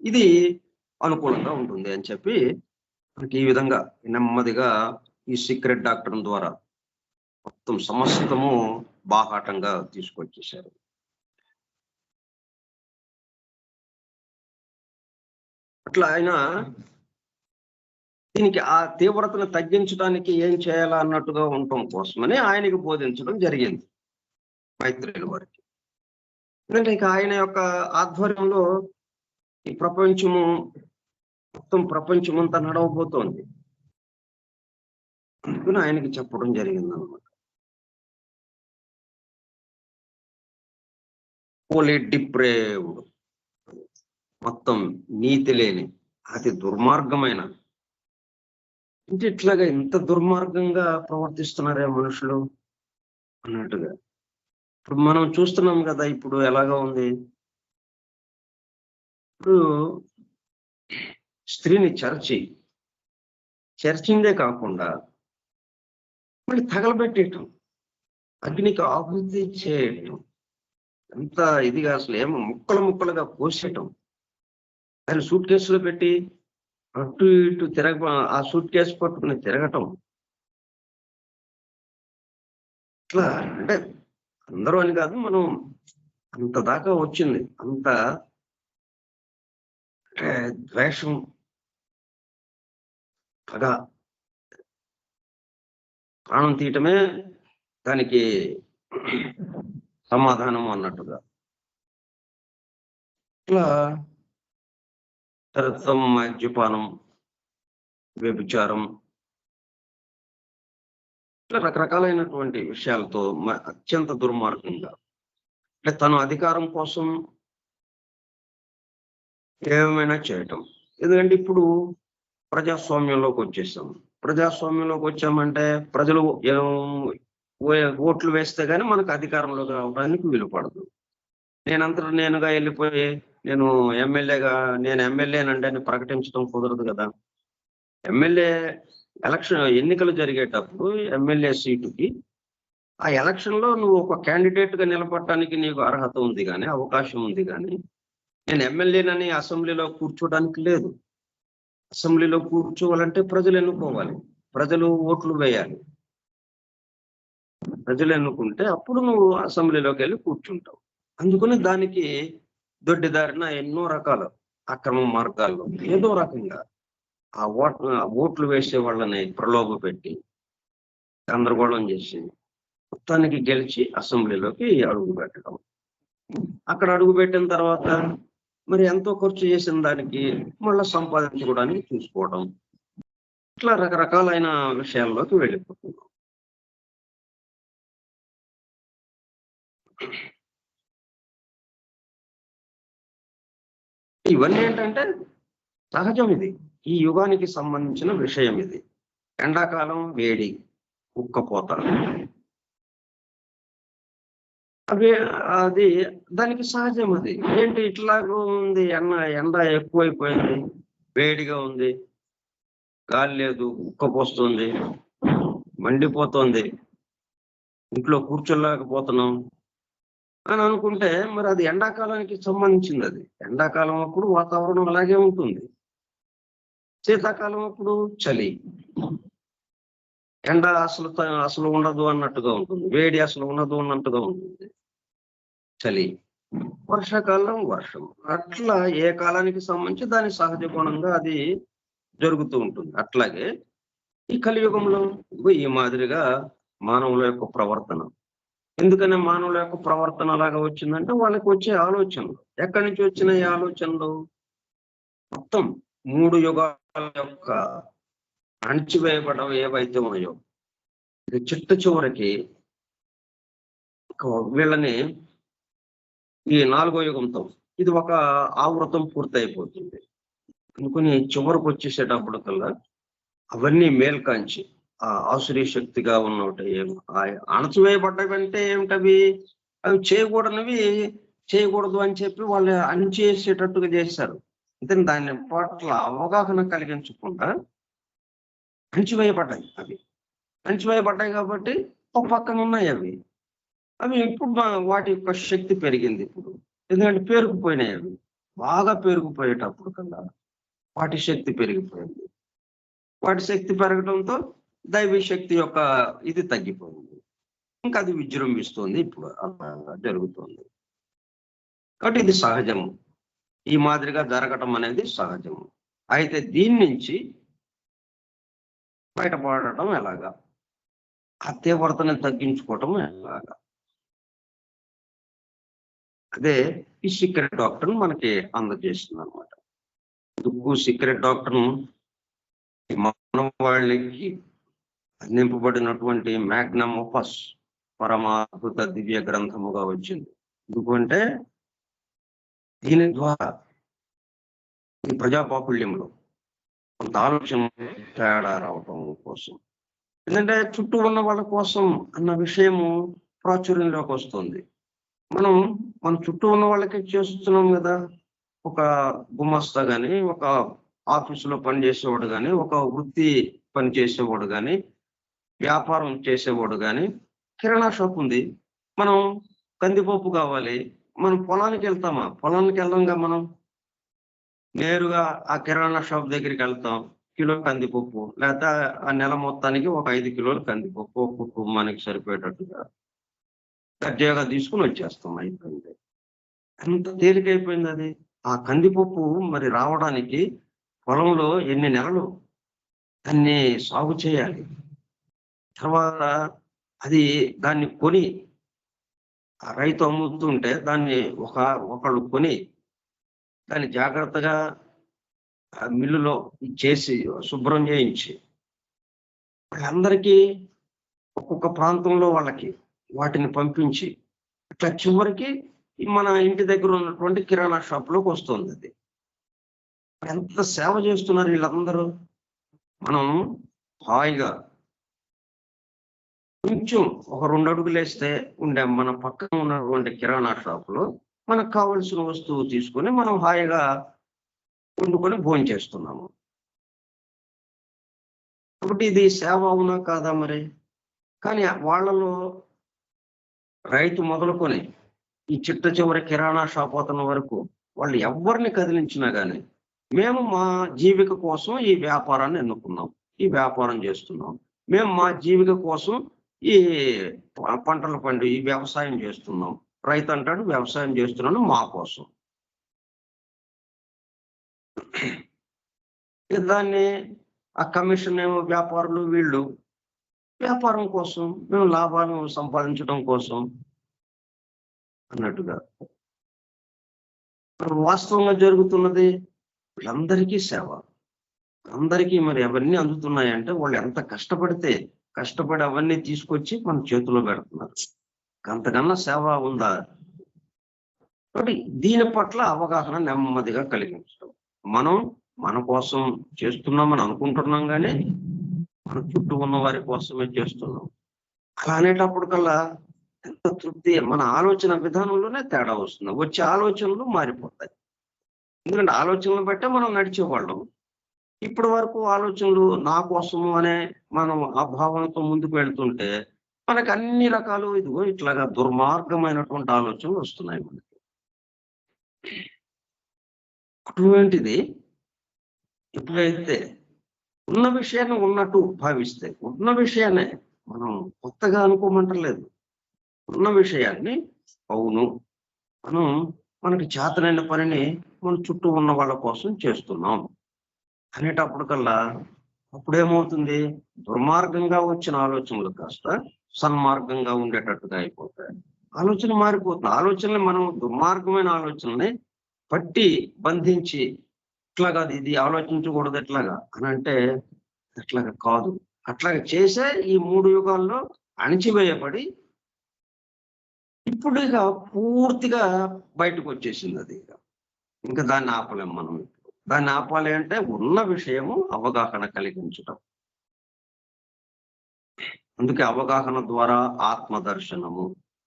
ఇది అనుకూలంగా ఉంటుంది అని చెప్పి మనకి ఈ విధంగా నెమ్మదిగా ఈ సీక్రెట్ డాక్టర్ ద్వారా మొత్తం సమస్తము బాహాటంగా తీసుకొచ్చేశారు. అట్లా ఆయన దీనికి ఆ తీవ్రతను తగ్గించడానికి ఏం చేయాలా అన్నట్టుగా ఉండటం కోసమని ఆయనకి బోధించడం జరిగింది మైత్రేయుల వారికి. ఎందుకంటే ఇక ఆయన యొక్క ఆధ్వర్యంలో ఈ ప్రపంచము మొత్తం ప్రపంచమంతా నడవబోతోంది. అందుకని ఆయనకి చెప్పడం జరిగింది అనమాట. పోలీ డిప్రేవ్డ్, మొత్తం నీతి లేని అతి దుర్మార్గమైన, అంటే ఇట్లాగా ఇంత దుర్మార్గంగా ప్రవర్తిస్తున్నారే మనుషులు అన్నట్టుగా. ఇప్పుడు మనం చూస్తున్నాం కదా ఇప్పుడు ఎలాగా ఉంది. ఇప్పుడు స్త్రీని చర్చిందే కాకుండా మళ్ళీ తగలబెట్టేయటం, అగ్నికి ఆహుతి చేయటం, ఎంత ఇదిగా అసలు ఏమో ముక్కలుగా కోసేయటం, దాన్ని సూట్ కేసులో పెట్టి అటు ఇటు ఆ సూట్ కేసు పట్టుకుని తిరగటం. ఇట్లా అంటే అందరూ అని కాదు, మనం అంత దాకా వచ్చింది. అంత ద్వేషం, పగ, ప్రాణం తీయటమే దానికి సమాధానం అన్నట్టుగా. ఇట్లా తరత్వం, మద్యపానం, వ్యభిచారం, ఇట్లా రకరకాలైనటువంటి విషయాలతో అత్యంత దుర్మార్గంగా, అంటే తను అధికారం కోసం ఏమైనా చేయటం. ఎందుకంటే ఇప్పుడు ప్రజాస్వామ్యంలోకి వచ్చేసాం. ప్రజాస్వామ్యంలోకి వచ్చామంటే ప్రజలు ఓట్లు వేస్తే గానీ మనకు అధికారంలోకి రావడానికి వీలు పడదు. నేనంతట నేనుగా వెళ్ళిపోయి నేను ఎమ్మెల్యేనండి అని ప్రకటించడం కుదరదు కదా. ఎమ్మెల్యే ఎన్నికలు జరిగేటప్పుడు ఎమ్మెల్యే సీటుకి ఆ ఎలక్షన్ లో నువ్వు ఒక క్యాండిడేట్ గా నిలబడటానికి నీకు అర్హత ఉంది కానీ, అవకాశం ఉంది కానీ, నేను ఎమ్మెల్యేనని అసెంబ్లీలో కూర్చోడానికి లేదు. అసెంబ్లీలో కూర్చోవాలంటే ప్రజలు ఎన్నుకోవాలి, ప్రజలు ఓట్లు వేయాలి. ప్రజలు ఎన్నుకుంటే అప్పుడు నువ్వు అసెంబ్లీలోకి వెళ్ళి కూర్చుంటావు. అందుకని దానికి దొడ్డిదారిన ఎన్నో రకాల అక్రమ మార్గాల్లో ఏదో రకంగా ఆ ఓట్లు వేసే వాళ్ళని ప్రలోభ పెట్టి గందరగోళం చేసి మొత్తానికి గెలిచి అసెంబ్లీలోకి అడుగు పెట్టడం. అక్కడ అడుగు పెట్టిన తర్వాత మరి ఎంతో ఖర్చు చేసిన దానికి మళ్ళీ సంపాదించుకోవడానికి చూసుకోవడం, ఇట్లా రకరకాలైన విషయాల్లోకి వెళ్ళిపోతున్నాం. ఇవన్నీ ఏంటంటే సహజం. ఇది ఈ యుగానికి సంబంధించిన విషయం. ఇది ఎండాకాలం వేడి, ఉక్కపోత, అది దానికి సహజం. అది ఏంటి ఇట్లాగూ ఉంది, ఎండ ఎక్కువైపోయింది, వేడిగా ఉంది, గాలి లేదు, ఉక్కపోస్తుంది, మండిపోతుంది, ఇంట్లో కూర్చోలేకపోతున్నాం అని అనుకుంటే మరి అది ఎండాకాలానికి సంబంధించింది. అది ఎండాకాలం అప్పుడు వాతావరణం అలాగే ఉంటుంది, శీతాకాలం అప్పుడు చలి, ఎండ అసలు ఉండదు అన్నట్టుగా ఉంటుంది, వేడి అసలు ఉండదు అన్నట్టుగా ఉంటుంది, చలి, వర్షాకాలం వర్షం. అట్లా ఏ కాలానికి సంబంధించి దాని సహజ గుణంగా అది జరుగుతూ ఉంటుంది. అట్లాగే ఈ కలియుగంలో ఈ మాదిరిగా మానవుల యొక్క ప్రవర్తన. ఎందుకని మానవుల యొక్క ప్రవర్తన అలాగా వచ్చిందంటే వాళ్ళకి వచ్చే ఆలోచనలు. ఎక్కడి నుంచి వచ్చిన ఈ ఆలోచనలు? మొత్తం 3 యుగాల యొక్క అణచివేయబడడం ఏవైతే ఉన్నాయో, ఇది చిట్ట చివరికి వీళ్ళని ఈ 4వ యుగంతో ఇది ఒక ఆవృతం పూర్తయిపోతుంది. అనుకుని చివరికి వచ్చేసేటప్పుడు కల్లా అవన్నీ మేల్కాంచి ఆ ఆసురీ శక్తిగా ఉన్నవి అణచివేయబడ్డవంటే ఏమిటవి? అవి చేయకూడదు అని చెప్పి వాళ్ళు అణిచేసేటట్టుగా చేశారు. అయితే దాని పట్ల అవగాహన కలిగించకుండా అణచివేయబడ్డాయి. అణచివేయబడ్డాయి కాబట్టి ఒక పక్కన ఉన్నాయి అవి ఇప్పుడు వాటి యొక్క శక్తి పెరిగింది. ఇప్పుడు ఎందుకంటే పేరుకుపోయినాయి. అవి బాగా పేరుకుపోయేటప్పుడు కల్లా వాటి శక్తి పెరిగిపోయింది. వాటి శక్తి పెరగడంతో దైవీ శక్తి యొక్క ఇది తగ్గిపోయింది. ఇంకా అది విజృంభిస్తుంది. ఇప్పుడు జరుగుతుంది. కాబట్టి ఇది సహజము. ఈ మాదిరిగా జరగటం అనేది సహజము. అయితే దీని నుంచి బయటపడటం ఎలాగా? ఆ తీవ్రతను తగ్గించుకోవటం ఎలాగా? అదే ఈ సీక్రెట్ డాక్టర్ మనకి అందజేస్తుంది అనమాట. సీక్రెట్ డాక్టర్ మానవాళికి అందింపబడినటువంటి మ్యాగ్నమ్ ఓపస్, పరమాద్భుత దివ్య గ్రంథముగా వచ్చింది. ఎందుకంటే దీని ద్వారా ఈ ప్రజాపాపుల్యంలో కొంత ఆలోచన తేడా రావటం కోసం, ఎందుకంటే చుట్టూ ఉన్న వాళ్ళ కోసం అన్న విషయము ప్రాచుర్యంలోకి వస్తుంది. మన చుట్టూ ఉన్న వాళ్ళకి చేస్తున్నాం కదా. ఒక గుమస్తా కానీ, ఒక ఆఫీసులో పనిచేసేవాడు కానీ, ఒక వృత్తి పని చేసేవాడు కానీ, వ్యాపారం చేసేవాడు కానీ, కిరాణా షాప్ ఉంది, మనం కందిపప్పు కావాలి, మనం పొలానికి వెళ్తామా? పొలానికి వెళ్దాంగా. మనం నేరుగా ఆ కిరాణా షాప్ దగ్గరికి వెళ్తాం, కిలో కందిపప్పు, లేకపోతే ఆ నెల మొత్తానికి ఒక 5 కిలోలు కందిపప్పు కుటుంబానికి సరిపోయేటట్టుగా దర్జాగా తీసుకుని వచ్చేస్తాం. అయిపోయింది. ఎంత తేలికైపోయింది అది. ఆ కందిపప్పు మరి రావడానికి పొలంలో ఎన్ని నెలలు దాన్ని సాగు చేయాలి. తర్వాత దాన్ని కొని ఆ రైతు అమ్ముతుంటే దాన్ని ఒకళ్ళు కొని దాన్ని జాగ్రత్తగా మిల్లులో చేసి శుభ్రం చేయించి వాళ్ళందరికీ ఒక్కొక్క ప్రాంతంలో వాళ్ళకి వాటిని పంపించి ఇట్లా చివరికి మన ఇంటి దగ్గర ఉన్నటువంటి కిరాణా షాప్ లోకి వస్తుంది. అది ఎంత సేవ చేస్తున్నారు వీళ్ళందరూ. మనం హాయిగా కొంచెం ఒక 2 అడుగులు వేస్తే మన పక్కన ఉన్నటువంటి కిరాణా షాపులో మనకు కావలసిన వస్తువు తీసుకొని మనం హాయిగా వండుకొని భోంచేస్తున్నాము. కాబట్టి ఇది సేవ అవునా కాదా మరి? కానీ వాళ్ళలో రైతు మొదలుకొని ఈ చిట్ట చివరి కిరాణా షాప్ అతని వరకు వాళ్ళు ఎవరిని కదిలించినా కానీ మేము మా జీవిక కోసం ఈ వ్యాపారాన్ని ఎన్నుకున్నాం, ఈ వ్యాపారం చేస్తున్నాం, మేము మా జీవిక కోసం ఈ పంటలు పండి ఈ వ్యవసాయం చేస్తున్నాం. రైతు అంటాడు వ్యవసాయం చేస్తున్నాను మా కోసం. దాన్ని ఆ కమిషన్ ఏమో వ్యాపారులు వీళ్ళు వ్యాపారం కోసం, మేము లాభాలను సంపాదించడం కోసం అన్నట్టుగా. వాస్తవంగా జరుగుతున్నది వీళ్ళందరికీ సేవ. అందరికీ మరి అవన్నీ అందుతున్నాయంటే వాళ్ళు ఎంత కష్టపడి అవన్నీ తీసుకొచ్చి మన చేతిలో పెడుతున్నారు. అంతకన్నా సేవ ఉందా? కాబట్టి దీని పట్ల అవగాహన నెమ్మదిగా కలిగించడం. మనం మన కోసం చేస్తున్నామని అనుకుంటున్నాం కానీ మన చుట్టూ ఉన్న వారి కోసమే చేస్తున్నాం. అలా అనేటప్పటికల్లా ఎంత తృప్తి, మన ఆలోచన విధానంలోనే తేడా వస్తుంది. వచ్చే ఆలోచనలు మారిపోతాయి. ఎందుకంటే ఆలోచనలు బట్టే మనం నడిచేవాళ్ళం. ఇప్పటి వరకు ఆలోచనలు నా కోసము అనే మనం ఆ భావనతో ముందుకు వెళ్తుంటే మనకు అన్ని రకాలు ఇదిగో ఇట్లాగా దుర్మార్గమైనటువంటి ఆలోచనలు వస్తున్నాయి మనకి. అటువంటిది ఎప్పుడైతే ఉన్న విషయాన్ని ఉన్నట్టు భావిస్తే, ఉన్న విషయాన్ని మనం కొత్తగా అనుకోమంటలేదు, ఉన్న విషయాన్ని అవును మనం మనకి చేతనైన పనిని మన చుట్టూ ఉన్న వాళ్ళ కోసం చేస్తున్నాం అనేటప్పటికల్లా అప్పుడేమవుతుంది? దుర్మార్గంగా వచ్చిన ఆలోచనలు కాస్త సన్మార్గంగా ఉండేటట్టుగా అయిపోతాయి. ఆలోచన మారిపోతుంది. ఆలోచనలు మనం దుర్మార్గమైన ఆలోచనల్ని పట్టి బంధించి ఇట్లాగా ఇది ఆలోచించకూడదు ఎట్లాగా అని అంటే అట్లాగా కాదు. అట్లాగా చేసే ఈ 3 యుగాల్లో అణిచివేయబడి ఇప్పుడు ఇక పూర్తిగా బయటకు వచ్చేసింది అది. ఇంకా దాన్ని ఆపలేం మనం. దాన్ని ఆపాలి అంటే ఉన్న విషయము అవగాహన కలిగించటం. అందుకే అవగాహన ద్వారా ఆత్మదర్శనము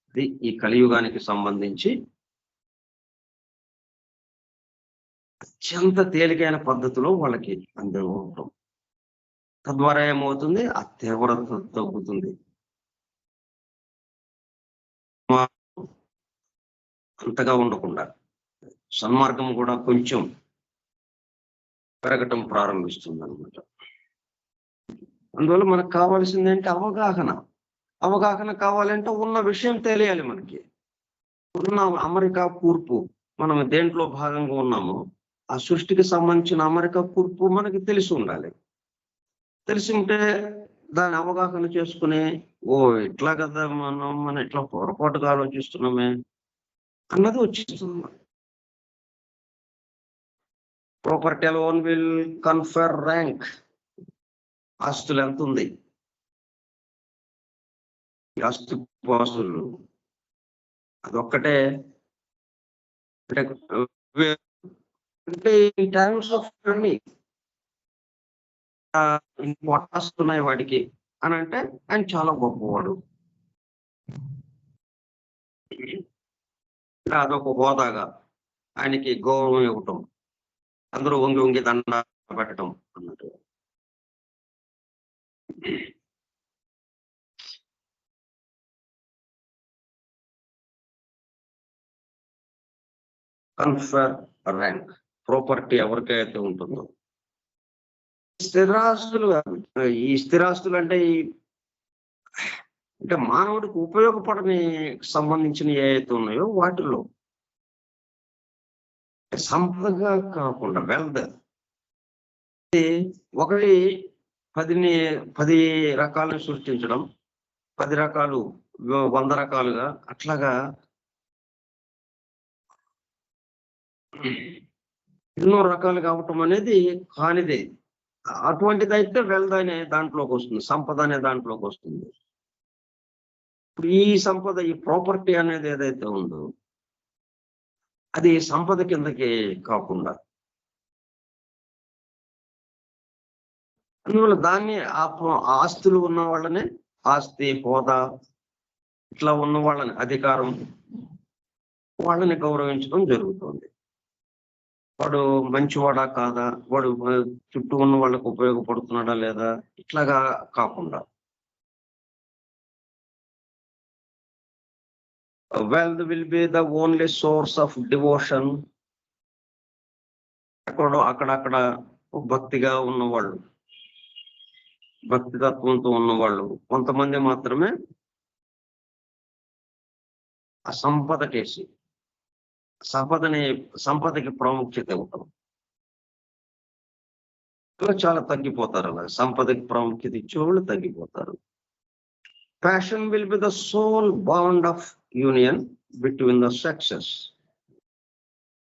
ఇది ఈ కలియుగానికి సంబంధించి అత్యంత తేలికైన పద్ధతిలో వాళ్ళకి అందడం. తద్వారా ఏమవుతుంది? ఆ తీవ్రత తగ్గుతుంది. అంతగా ఉండకుండా సన్మార్గం కూడా కొంచెం పెరగటం ప్రారంభిస్తుంది అనమాట. అందువల్ల మనకు కావాల్సింది ఏంటి? అవగాహన. అవగాహన కావాలంటే ఉన్న విషయం తెలియాలి మనకి. ఉన్న అమెరికా కూర్పు మనం దేంట్లో భాగంగా ఉన్నాము, ఆ సృష్టికి సంబంధించిన అమెరికా కూర్పు మనకి తెలిసి ఉండాలి. తెలిసి ఉంటే దాన్ని అవగాహన చేసుకుని ఇట్లా కదా మనం ఇట్లా పొరపాటుగా ఆలోచిస్తున్నామే అన్నది వచ్చేస్తుంది. Property alone will confer rank. ఆస్తులు ఎంత ఉంది, ఆస్తు పాస్తులు అదొక్కటే అంటే ఇన్ టర్మ్స్ ఆఫ్ మనీ వస్తున్నాయి వాడికి అని అంటే ఆయన చాలా గొప్పవాడు. అదొక హోదాగా ఆయనకి గౌరవం ఇవ్వటం, అందరూ వంగి వంగి దండ పెట్టడం అన్నట్టు. కన్ఫర్ ర్యాంక్ ప్రాపర్టీ ఎవరికైతే ఉంటుందో. స్థిరాస్తులు, ఈ స్థిరాస్తులు అంటే మానవుడికి ఉపయోగపడని సంబంధించిన ఏవైతే ఉన్నాయో వాటిల్లో సంపదగా కాకుండా వెల్త్ ఒకటి 10 రకాలను సృష్టించడం, 10 రకాలు 100 రకాలుగా అట్లాగా ఎన్నో రకాలు కావటం అనేది కానిదే. అటువంటిది అయితే వెల్త్ అనే దాంట్లోకి వస్తుంది, సంపద అనే దాంట్లోకి వస్తుంది. ఇప్పుడు ఈ సంపద, ఈ ప్రాపర్టీ అనేది ఏదైతే ఉందో అది సంపద కిందకి కాకుండా అందువల్ల దాన్ని ఆస్తులు ఉన్న వాళ్ళని, ఆస్తి, హోదా ఇట్లా ఉన్న వాళ్ళని, అధికారం, వాళ్ళని గౌరవించడం జరుగుతుంది. వాడు మంచివాడా కాదా, వాడు చుట్టూ ఉన్న వాళ్ళకు ఉపయోగపడుతున్నాడా లేదా, ఇట్లాగా కాకుండా wealth will be the only source of devotion. అక్కడక్కడ భక్తిగా ఉన్నవాళ్ళు, భక్తి తత్వంతో ఉన్నవాళ్ళు కొంతమంది మాత్రమే ఆ సంపదకేసి సంపదకి ప్రాముఖ్యత ఇవ్వటం, చాలా తగ్గిపోతారు. అలా సంపదకి ప్రాముఖ్యత ఇచ్చేవాళ్ళు తగ్గిపోతారు. Passion will be the sole bond of union between the sexes.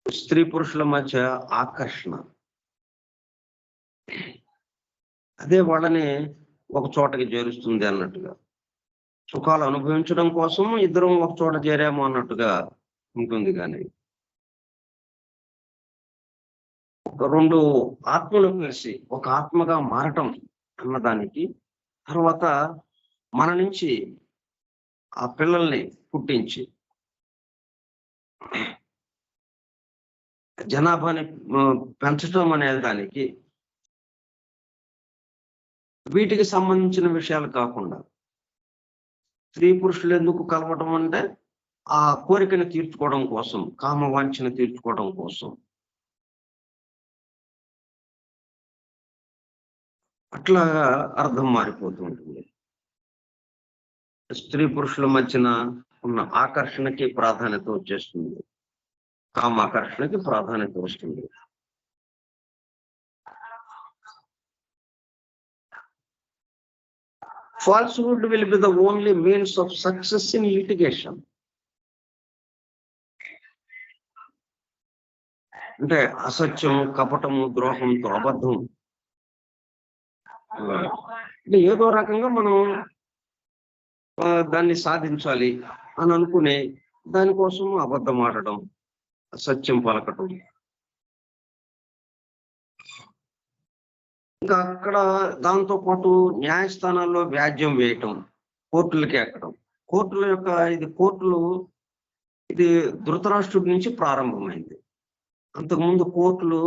స్త్రీ పురుషుల మధ్య ఆకర్షణ, అదే వాళ్ళని ఒక చోటకి చేరుస్తుంది అన్నట్టుగా. సుఖాలు అనుభవించడం కోసం ఇద్దరం ఒక చోట చేరాము అన్నట్టుగా ఉంటుంది. కానీ ఒక రెండు ఆత్మలు కలిసి ఒక ఆత్మగా మారటం అన్నదానికి, తర్వాత మన నుంచి ఆ పిల్లల్ని పుట్టించి జనాభాని పెంచడం అనే దానికి, వీటికి సంబంధించిన విషయాలు కాకుండా స్త్రీ పురుషులు ఎందుకు కలవటం అంటే ఆ కోరికను తీర్చుకోవడం కోసం, కామవాంఛను తీర్చుకోవడం కోసం. అట్లాగా అర్థం మారిపోతూ ఉంటుంది. స్త్రీ పురుషుల మధ్యన ఉన్న ఆకర్షణకి ప్రాధాన్యత వచ్చేస్తుంది, కామాకర్షణకి ప్రాధాన్యత వస్తుంది. Falsehood will be the only means of success in litigation. అంటే అసత్యము, కపటము, ద్రోహంతో, అబద్ధం, అంటే ఏదో రకంగా మనం దాన్ని సాధించాలి అని అనుకునే దానికోసం అబద్ధం ఆడటం, సత్యం పలకటం. ఇంకా అక్కడ దాంతో పాటు న్యాయస్థానాల్లో వ్యాజ్యం వేయటం, కోర్టులకి ఎక్కడం. కోర్టుల యొక్క ఇది ధృతరాష్ట్రుడి నుంచి ప్రారంభమైంది. అంతకుముందు కోర్టులు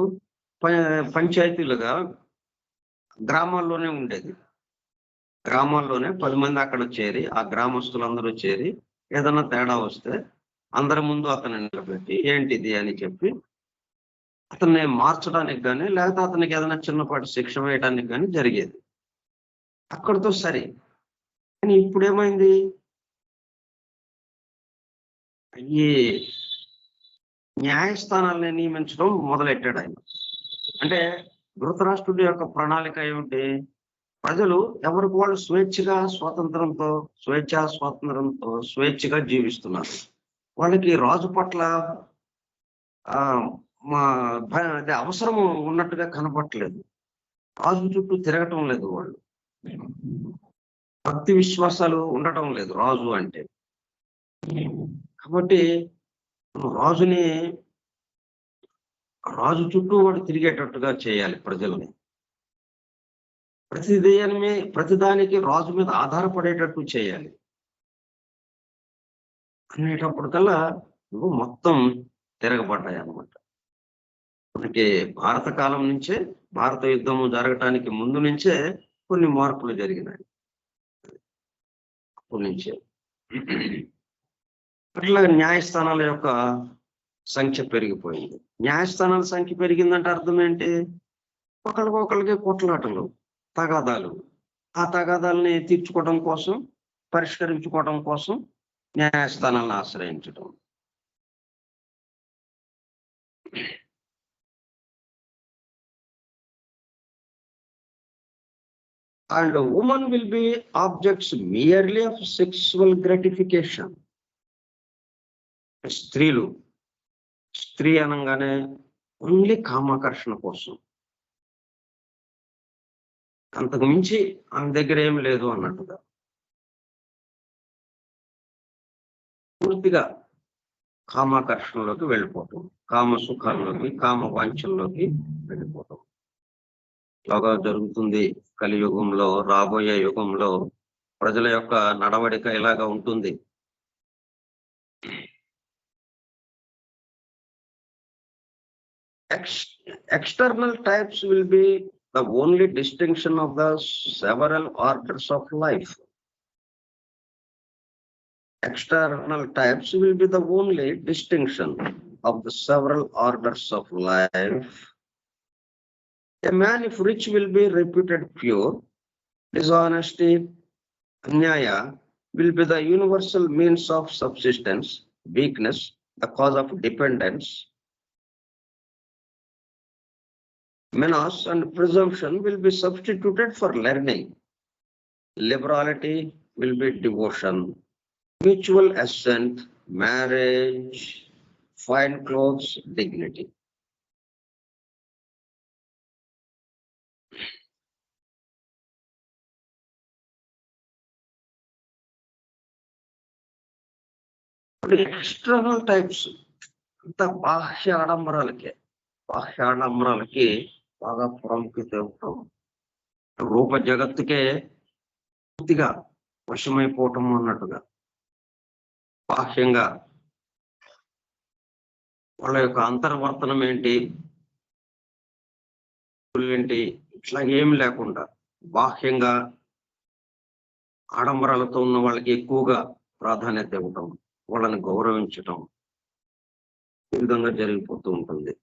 పంచాయతీలుగా గ్రామాల్లోనే ఉండేది. గ్రామాల్లోనే 10 మంది అక్కడ చేరి, ఆ గ్రామస్తులందరూ చేరి ఏదైనా తేడా వస్తే అందరి ముందు అతన్ని నిలబెట్టి ఏంటిది అని చెప్పి అతన్ని మార్చడానికి కానీ, లేకపోతే అతనికి ఏదైనా చిన్నపాటి శిక్ష వేయడానికి కానీ జరిగేది. అక్కడితో సరే. కానీ ఇప్పుడేమైంది, ఈ న్యాయస్థానాలని నియమించడం మొదలెట్టాడు ఆయన. అంటే ధృతరాష్ట్రుడి యొక్క ప్రణాళిక ఏమిటి, ప్రజలు ఎవరికి వాళ్ళు స్వాతంత్రంతో స్వేచ్ఛగా జీవిస్తున్నారు. వాళ్ళకి రాజు పట్ల అవసరం ఉన్నట్టుగా కనపట్లేదు. రాజు చుట్టూ తిరగటం లేదు, వాళ్ళు భక్తి విశ్వాసాలు ఉండటం లేదు రాజు అంటే. కాబట్టి రాజు చుట్టూ వాడు తిరిగేటట్టుగా చేయాలి ప్రజల్ని. ప్రతిదానికి రాజు మీద ఆధారపడేటట్టు చేయాలి అనేటప్పటికల్లా మొత్తం తిరగబడ్డాయి అన్నమాట. మనకి భారత కాలం నుంచే, భారత యుద్ధము జరగటానికి ముందు నుంచే కొన్ని మార్పులు జరిగినాయి. అప్పటి నుంచే అట్లా న్యాయస్థానాల యొక్క సంఖ్య పెరిగిపోయింది. న్యాయస్థానాల సంఖ్య పెరిగిందంటే అర్థం ఏంటి, ఒకళ్ళకి కొట్లాటలు, తగాదాలు. ఆ తగాదాలని తీర్చుకోవడం కోసం, పరిష్కరించుకోవడం కోసం న్యాయస్థానాలను ఆశ్రయించడం. And woman will be objects merely of sexual gratification. స్త్రీ అనగానే ఓన్లీ కామాకర్షణ కోసం, అంతకు మించి ఆమె దగ్గర ఏం లేదు అన్నట్టుగా పూర్తిగా కామాకర్షణలోకి వెళ్ళిపోవటం, కామ సుఖాల్లోకి, కామ వాంఛల్లోకి వెళ్ళిపోవటం. లాగా జరుగుతుంది. కలియుగంలో, రాబోయే యుగంలో ప్రజల యొక్క నడవడిక ఇలాగా ఉంటుంది. External types will be the only distinction of the several orders of life. External types will be the only distinction of the several orders of life. A man, if rich, will be reputed pure. Dishonesty, anyaya, will be the universal means of subsistence. Weakness, the cause of dependence. Menace and presumption will be substituted for learning. Liberality will be devotion. Mutual assent, marriage, fine clothes, dignity. External types అంత బాహ్య ఆడంబరాలకి బాగా ప్రాముఖ్యత ఇవ్వటం, రూప జగత్తుకే పూర్తిగా వశమైపోవటం అన్నట్టుగా బాహ్యంగా వాళ్ళ యొక్క అంతర్వర్తనం ఏంటి ఇట్లా ఏమి లేకుండా బాహ్యంగా ఆడంబరాలతో ఉన్న వాళ్ళకి ఎక్కువగా ప్రాధాన్యత ఇవ్వటం, వాళ్ళని గౌరవించటం, ఈ విధంగా జరిగిపోతూ ఉంటుంది.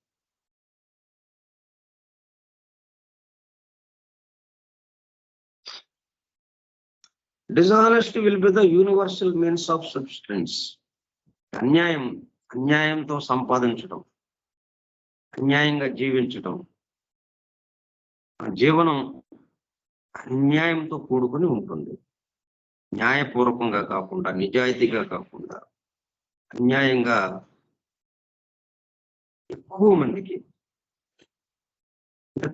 Dishonesty will be the universal means of subsistence. అన్యాయంతో సంపాదించడం, అన్యాయంగా జీవించడం, జీవనం అన్యాయంతో కూడుకుని ఉంటుంది. న్యాయపూర్వకంగా కాకుండా, నిజాయితీగా కాకుండా, అన్యాయంగా ఎక్కువ మందికి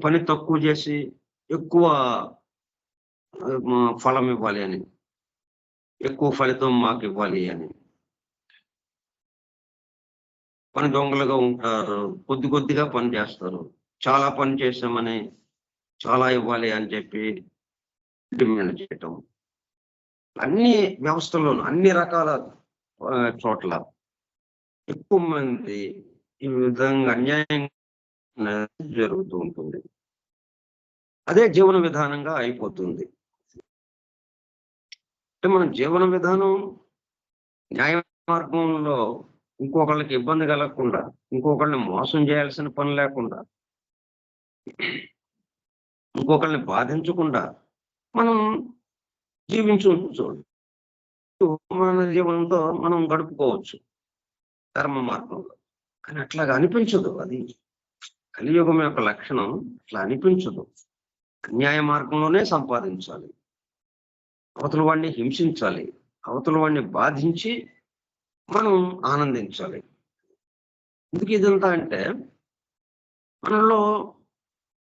పని తక్కువ చేసి ఎక్కువ ఫలం ఇవ్వాలి అని, ఎక్కువ ఫలితం మాకు ఇవ్వాలి అని పని దొంగలుగా ఉంటారు. కొద్దిగా పని చేస్తారు. చాలా పని చేసామని చాలా ఇవ్వాలి అని చెప్పి డిమాండ్ చేయటం. అన్ని వ్యవస్థల్లోనూ, అన్ని రకాల చోట్ల ఎక్కువ మంది ఈ విధంగా అన్యాయం జరుగుతూ ఉంటుంది. అదే జీవన విధానంగా అయిపోతుంది. అంటే మన జీవన విధానం న్యాయ మార్గంలో ఇంకొకళ్ళకి ఇబ్బంది కలగకుండా, ఇంకొకళ్ళని మోసం చేయాల్సిన పని లేకుండా, ఇంకొకళ్ళని బాధించకుండా మనం జీవించవచ్చు. మన జీవనంతో మనం గడుపుకోవచ్చు ధర్మ మార్గంలో. కానీ అట్లాగా అనిపించదు. అది కలియుగం యొక్క లక్షణం. అట్లా అనిపించదు. అన్యాయ మార్గంలోనే సంపాదించాలి, అవతల వాడిని హింసించాలి, అవతల వాడిని బాధించి మనం ఆనందించాలి. ఎందుకు ఇదంతా అంటే మనలో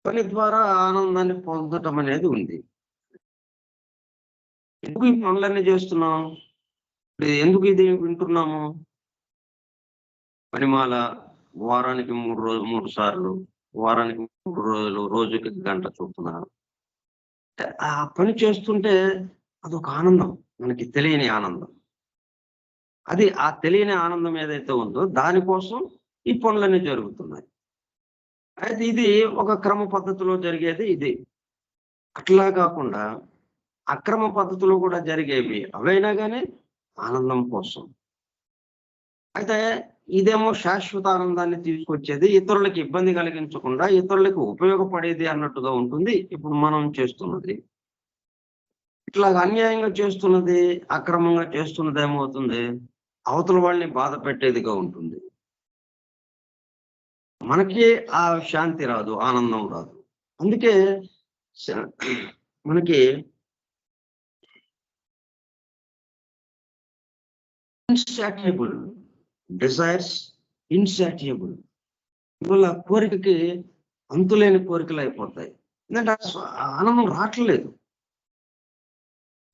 పని ద్వారా ఆనందాన్ని పొందటం అనేది ఉంది. ఎందుకు ఈ పనులన్నీ చేస్తున్నాం? ఎందుకు ఇది వింటున్నాము? పనిమాల వారానికి 3 సార్లు, వారానికి 3 రోజులు, రోజుకి గంట చొప్పున ఆ పని చేస్తుంటే అదొక ఆనందం, మనకి తెలియని ఆనందం. అది ఆ తెలియని ఆనందం ఏదైతే ఉందో దానికోసం ఈ పనులన్నీ జరుగుతున్నాయి. అయితే ఇది ఒక క్రమ పద్ధతిలో జరిగేది ఇది. అట్లా కాకుండా అక్రమ పద్ధతిలో కూడా జరిగేవి అవైనా కానీ ఆనందం కోసం. అయితే ఇదేమో శాశ్వత ఆనందాన్ని తీసుకొచ్చేది, ఇతరులకు ఇబ్బంది కలిగించకుండా ఇతరులకు ఉపయోగపడేది అన్నట్టుగా ఉంటుంది ఇప్పుడు మనం చేస్తున్నది. ఇట్లా అన్యాయంగా చేస్తున్నది, అక్రమంగా చేస్తున్నది ఏమవుతుంది? అవతల వాళ్ళని బాధ పెట్టేదిగా ఉంటుంది. మనకి ఆ శాంతి రాదు, ఆనందం రాదు. అందుకే మనకి ఇన్సాటియబుల్ డిజైర్స్, ఇన్సాటియబుల్, ఇవాళ కోరికకి అంతులేని కోరికలు అయిపోతాయి. ఎందుకంటే ఆనందం రావట్లేదు.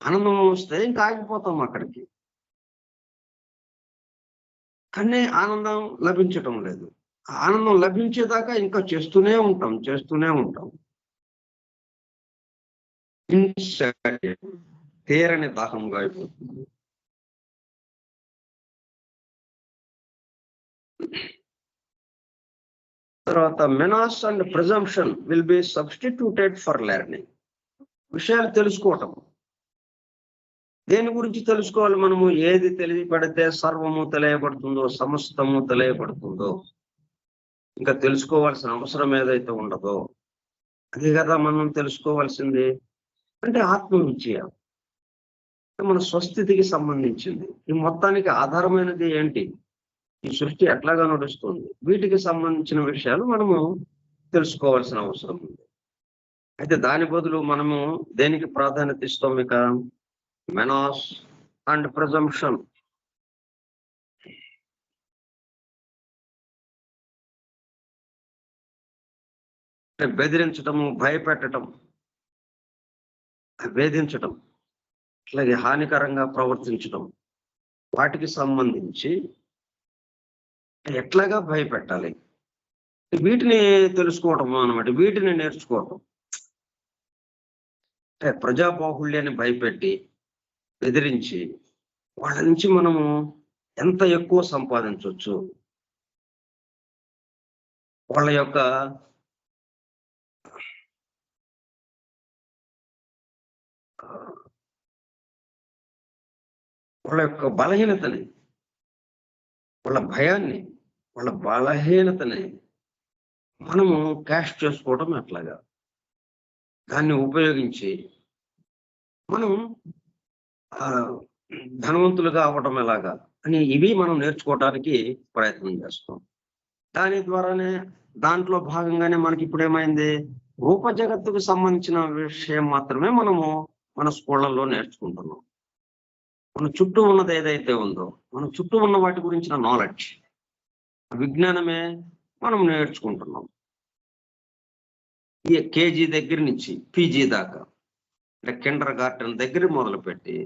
ఆనందం వస్తే ఇంకా ఆగిపోతాం అక్కడికి, కానీ ఆనందం లభించటం లేదు. ఆనందం లభించేదాకా ఇంకా చేస్తూనే ఉంటాం. తీరని దాహంగా అయిపోతుంది. తర్వాత menace and presumption will be substituted for learning. విషయాలు తెలుసుకోవటం. దేని గురించి తెలుసుకోవాలి మనము? ఏది తెలియబడితే సర్వము తెలియబడుతుందో, సమస్తము తెలియబడుతుందో, ఇంకా తెలుసుకోవాల్సిన అవసరం ఏదైతే ఉండదో అది కదా మనం తెలుసుకోవాల్సింది. అంటే ఆత్మ విజయం మన స్వస్థితికి సంబంధించింది. ఈ మొత్తానికి ఆధారమైనది ఏంటి? ఈ సృష్టి ఎట్లాగా నడుస్తుంది? వీటికి సంబంధించిన విషయాలు మనము తెలుసుకోవాల్సిన అవసరం ఉంది. అయితే దాని బదులు మనము దేనికి ప్రాధాన్యత ఇస్తాం? ఇక మెనాస్ అండ్ ప్రిజంప్షన్. బెదిరించటము, భయపెట్టడం, వేధించటం, అట్లాగే హానికరంగా ప్రవర్తించడం, వాటికి సంబంధించి ఎట్లాగా భయపెట్టాలి, వీటిని తెలుసుకోవటం అన్నమాట. వీటిని నేర్చుకోవటం. ప్రజాబాహుళ్యాన్ని భయపెట్టి బెదిరించి వాళ్ళ నుంచి మనము ఎంత ఎక్కువ సంపాదించవచ్చు, వాళ్ళ యొక్క బలహీనతని, వాళ్ళ భయాన్ని, వాళ్ళ బలహీనతని మనము క్యాష్ చేసుకోవడం ఎట్లాగా, దాన్ని ఉపయోగించి మనం ధనవంతులుగా అవ్వడం ఎలాగా అని ఇవి మనం నేర్చుకోవడానికి ప్రయత్నం చేస్తాం. దాని ద్వారానే దాంట్లో భాగంగానే మనకి ఇప్పుడు ఏమైంది, రూప జగత్తుకు సంబంధించిన విషయం మాత్రమే మనము మన స్కూళ్ళల్లో నేర్చుకుంటున్నాం. మన చుట్టూ ఉన్నది ఏదైతే ఉందో, మన చుట్టూ ఉన్న వాటి గురించిన నాలెడ్జ్, విజ్ఞానమే మనం నేర్చుకుంటున్నాం. ఈ కేజీ దగ్గర నుంచి పీజీ దాకా, అంటే కిండర్ గార్టెన్ దగ్గర మొదలుపెట్టి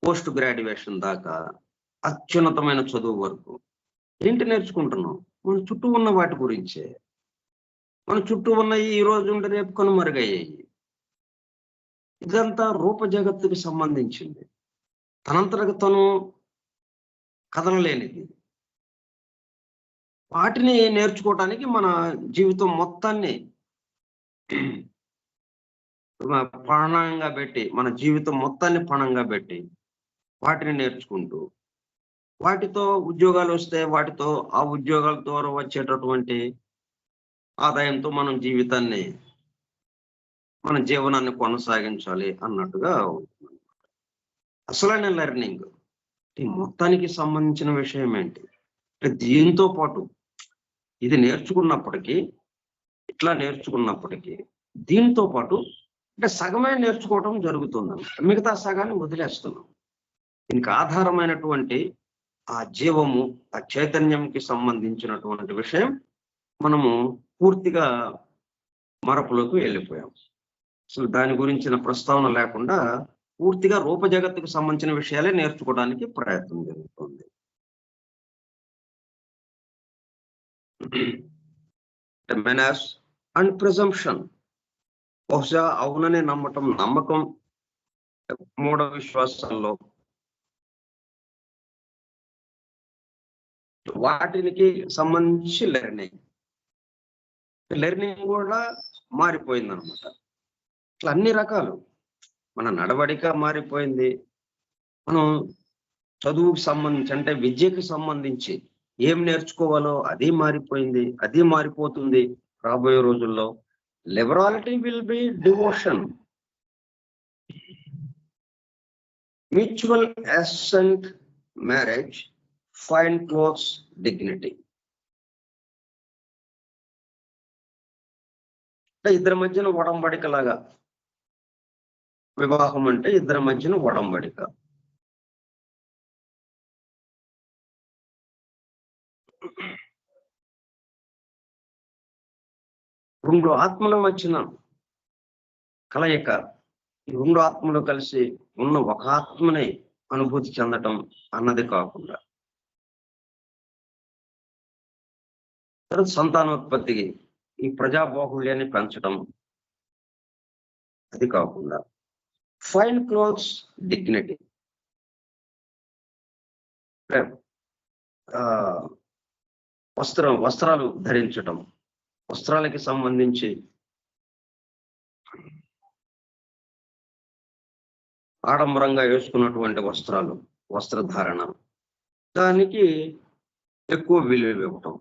పోస్ట్ గ్రాడ్యుయేషన్ దాకా అత్యున్నతమైన చదువు వరకు ఏంటి నేర్చుకుంటున్నాం? మన చుట్టూ ఉన్న వాటి గురించే. మన చుట్టూ ఉన్న ఈ రోజు ఉంటే రేపు కనుమరుగయ్యాయి. ఇదంతా రూప జగత్తుకి సంబంధించింది. తనంతరకు తను కదలలేనిది. వాటిని నేర్చుకోవటానికి మన జీవితం మొత్తాన్ని పణంగా పెట్టి, మన జీవితం మొత్తాన్ని పణంగా పెట్టి వాటిని నేర్చుకుంటూ, వాటితో ఉద్యోగాలు వస్తే వాటితో ఆ ఉద్యోగాల ద్వారా వచ్చేటటువంటి ఆదాయంతో మనం జీవితాన్ని, మన జీవనాన్ని కొనసాగించాలి అన్నట్టుగా ఉంటుంది. అసలైన లెర్నింగ్ ఈ మొత్తానికి సంబంధించిన విషయం ఏంటి? దీంతో పాటు ఇది నేర్చుకున్నప్పటికీ, ఇట్లా నేర్చుకున్నప్పటికీ దీంతో పాటు అంటే సగమే నేర్చుకోవడం జరుగుతుంది, మిగతా సగాన్ని వదిలేస్తున్నాం. దీనికి ఆధారమైనటువంటి ఆ జీవము, ఆ చైతన్యంకి సంబంధించినటువంటి విషయం మనము పూర్తిగా మరపులోకి వెళ్ళిపోయాం. అసలు దాని గురించిన ప్రస్తావన లేకుండా పూర్తిగా రూప జగత్తుకు సంబంధించిన విషయాలే నేర్చుకోవడానికి ప్రయత్నం జరుగుతుంది. మెనాస్ అండ్ ప్రిజంప్షన్, బహుశా అవుననే నమ్మకం మూఢ విశ్వాసాల్లో, వాటికి సంబంధించి లెర్నింగ్ కూడా మారిపోయింది అనమాట. ఇట్లా అన్ని రకాలు, మన నడవడిక మారిపోయింది. మనం చదువుకు సంబంధించి, అంటే విద్యకి సంబంధించి ఏం నేర్చుకోవాలో అది మారిపోయింది, అది మారిపోతుంది రాబోయే రోజుల్లో. Liberality will be devotion, mutual assent marriage, fine clothes dignity. అంటే ఇద్దరి మధ్యన ఒడంబడిక లాగా, వివాహం అంటే ఇద్దరి మధ్యన ఒడంబడిక. రెండు ఆత్మల మధ్యన కలయిక, ఈ రెండు ఆత్మలు కలిసి ఉన్న ఒక ఆత్మని అనుభూతి చెందటం అన్నది కాకుండా, తర్వాత సంతానోత్పత్తికి ఈ ప్రజాబాహుళ్యాన్ని పెంచడం అది కాకుండా, ఫైన్ క్లోత్స్ డిగ్నిటీ. వస్త్రాలు ధరించటం, వస్త్రాలకి సంబంధించి ఆడంబరంగా వేసుకున్నటువంటి వస్త్రధారణ, దానికి ఎక్కువ విలువ ఇవ్వటం,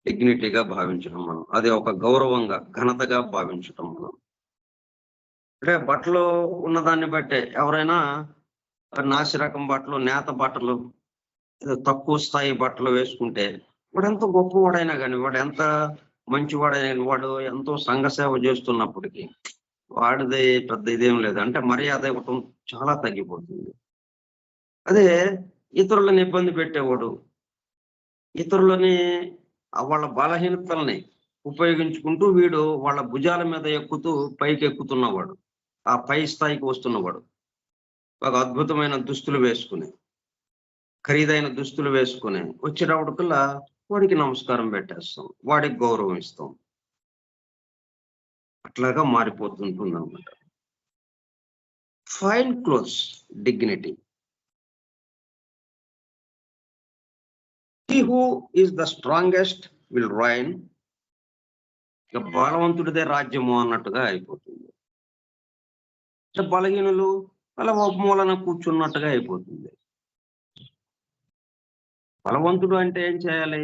డిగ్నిటీగా భావించడం మనం, అది ఒక గౌరవంగా, ఘనతగా భావించటం మనం. అంటే బట్టలు ఉన్నదాన్ని బట్టే ఎవరైనా నాసిరకం బట్టలు, నేత బట్టలు, తక్కువ స్థాయి బట్టలు వేసుకుంటే వాడు ఎంత గొప్పవాడైనా కానీ, వాడు ఎంత మంచివాడైనా, వాడు ఎంతో సంఘ సేవ చేస్తున్నప్పటికీ వాడిది పెద్ద ఇదేం లేదు, అంటే మర్యాద ఇవ్వటం చాలా తగ్గిపోతుంది. అదే ఇతరులను ఇబ్బంది పెట్టేవాడు, ఇతరులని వాళ్ళ బలహీనతల్ని ఉపయోగించుకుంటూ వీడు వాళ్ళ భుజాల మీద ఎక్కుతూ పైకి ఎక్కుతున్నవాడు, ఆ పై స్థాయికి వస్తున్నవాడు, ఒక అద్భుతమైన దుస్తులు వేసుకుని, ఖరీదైన దుస్తులు వేసుకుని వచ్చేటప్పటికల్లా వాడికి నమస్కారం పెట్టేస్తాం, వాడికి గౌరవం ఇస్తాం. అట్లాగా మారిపోతుంటుంది అన్నమాట. Fine clothes dignity. He who is the strongest will reign. ఇక బలవంతుడిదే రాజ్యము అన్నట్టుగా అయిపోతుంది. బలహీనులు అలా మూలన కూర్చున్నట్టుగా అయిపోతుంది. బలవంతుడు అంటే ఏం చేయాలి?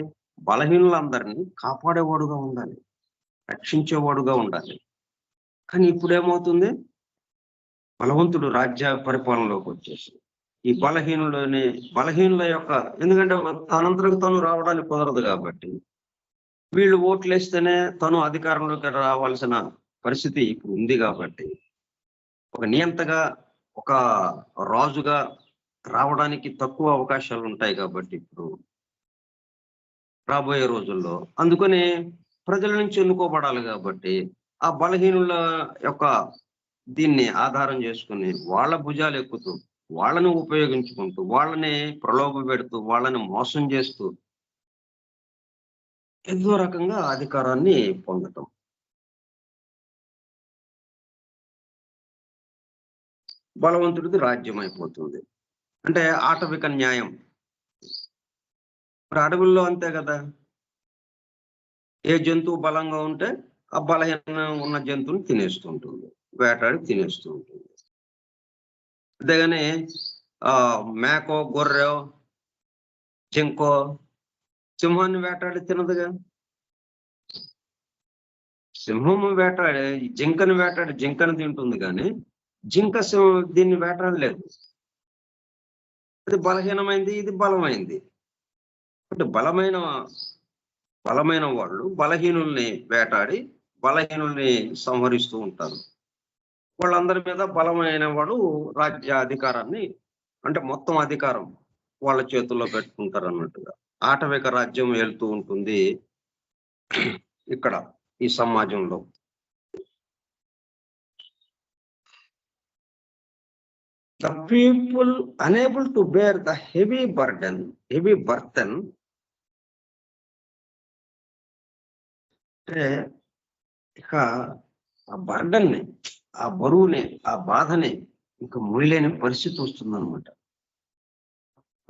బలహీనులందరినీ కాపాడేవాడుగా ఉండాలి, రక్షించేవాడుగా ఉండాలి. కానీ ఇప్పుడు ఏమవుతుంది? బలవంతుడు రాజ్య పరిపాలనలోకి వచ్చేసి ఈ బలహీనుల యొక్క, ఎందుకంటే తనంతరకు తను రావడానికి కుదరదు కాబట్టి, వీళ్ళు ఓట్లు వేస్తేనే తను అధికారంలోకి రావాల్సిన పరిస్థితి ఇప్పుడు ఉంది కాబట్టి, ఒక నియంతగా, ఒక రాజుగా రావడానికి తక్కువ అవకాశాలు ఉంటాయి కాబట్టి ఇప్పుడు రాబోయే రోజుల్లో. అందుకని ప్రజల నుంచి ఎన్నుకోబడాలి కాబట్టి ఆ బలహీనుల యొక్క దీన్ని ఆధారం చేసుకుని వాళ్ళ భుజాలు ఎక్కుతూ, వాళ్ళని ఉపయోగించుకుంటూ, వాళ్ళని ప్రలోభ పెడుతూ, వాళ్ళని మోసం చేస్తూ ఏదో రకంగా అధికారాన్ని పొందటం. బలవంతుడిది రాజ్యం అయిపోతుంది. అంటే ఆటవిక న్యాయం. మరి అడవుల్లో అంతే కదా, ఏ జంతువు బలంగా ఉంటే ఆ బలహీన ఉన్న జంతువుని తినేస్తూ ఉంటుంది, వేటాడి తినేస్తూ ఉంటుంది. అంతేగాని మేకో, గొర్రె, జింకో సింహాన్ని వేటాడి తినదుగా. సింహము జింకను వేటాడి జింకను తింటుంది, కానీ జింక దీన్ని వేటాడలేదు. అది బలహీనమైంది, ఇది బలమైంది. అంటే బలమైన వాళ్ళు బలహీనుల్ని వేటాడి బలహీనుల్ని సంహరిస్తూ ఉంటారు. వాళ్ళందరి మీద బలమైన వాడు రాజ్య అధికారాన్ని, అంటే మొత్తం అధికారం వాళ్ళ చేతుల్లో పెట్టుకుంటారు అన్నట్టుగా ఆటవిక రాజ్యం వెళ్తూ ఉంటుంది ఇక్కడ ఈ సమాజంలో. The people unable to bear the heavy burden అంటే ఇక ఆ బర్డన్ని, ఆ బరువుని, ఆ బాధని ఇంకా మోయలేని పరిస్థితి వస్తుందన్నమాట.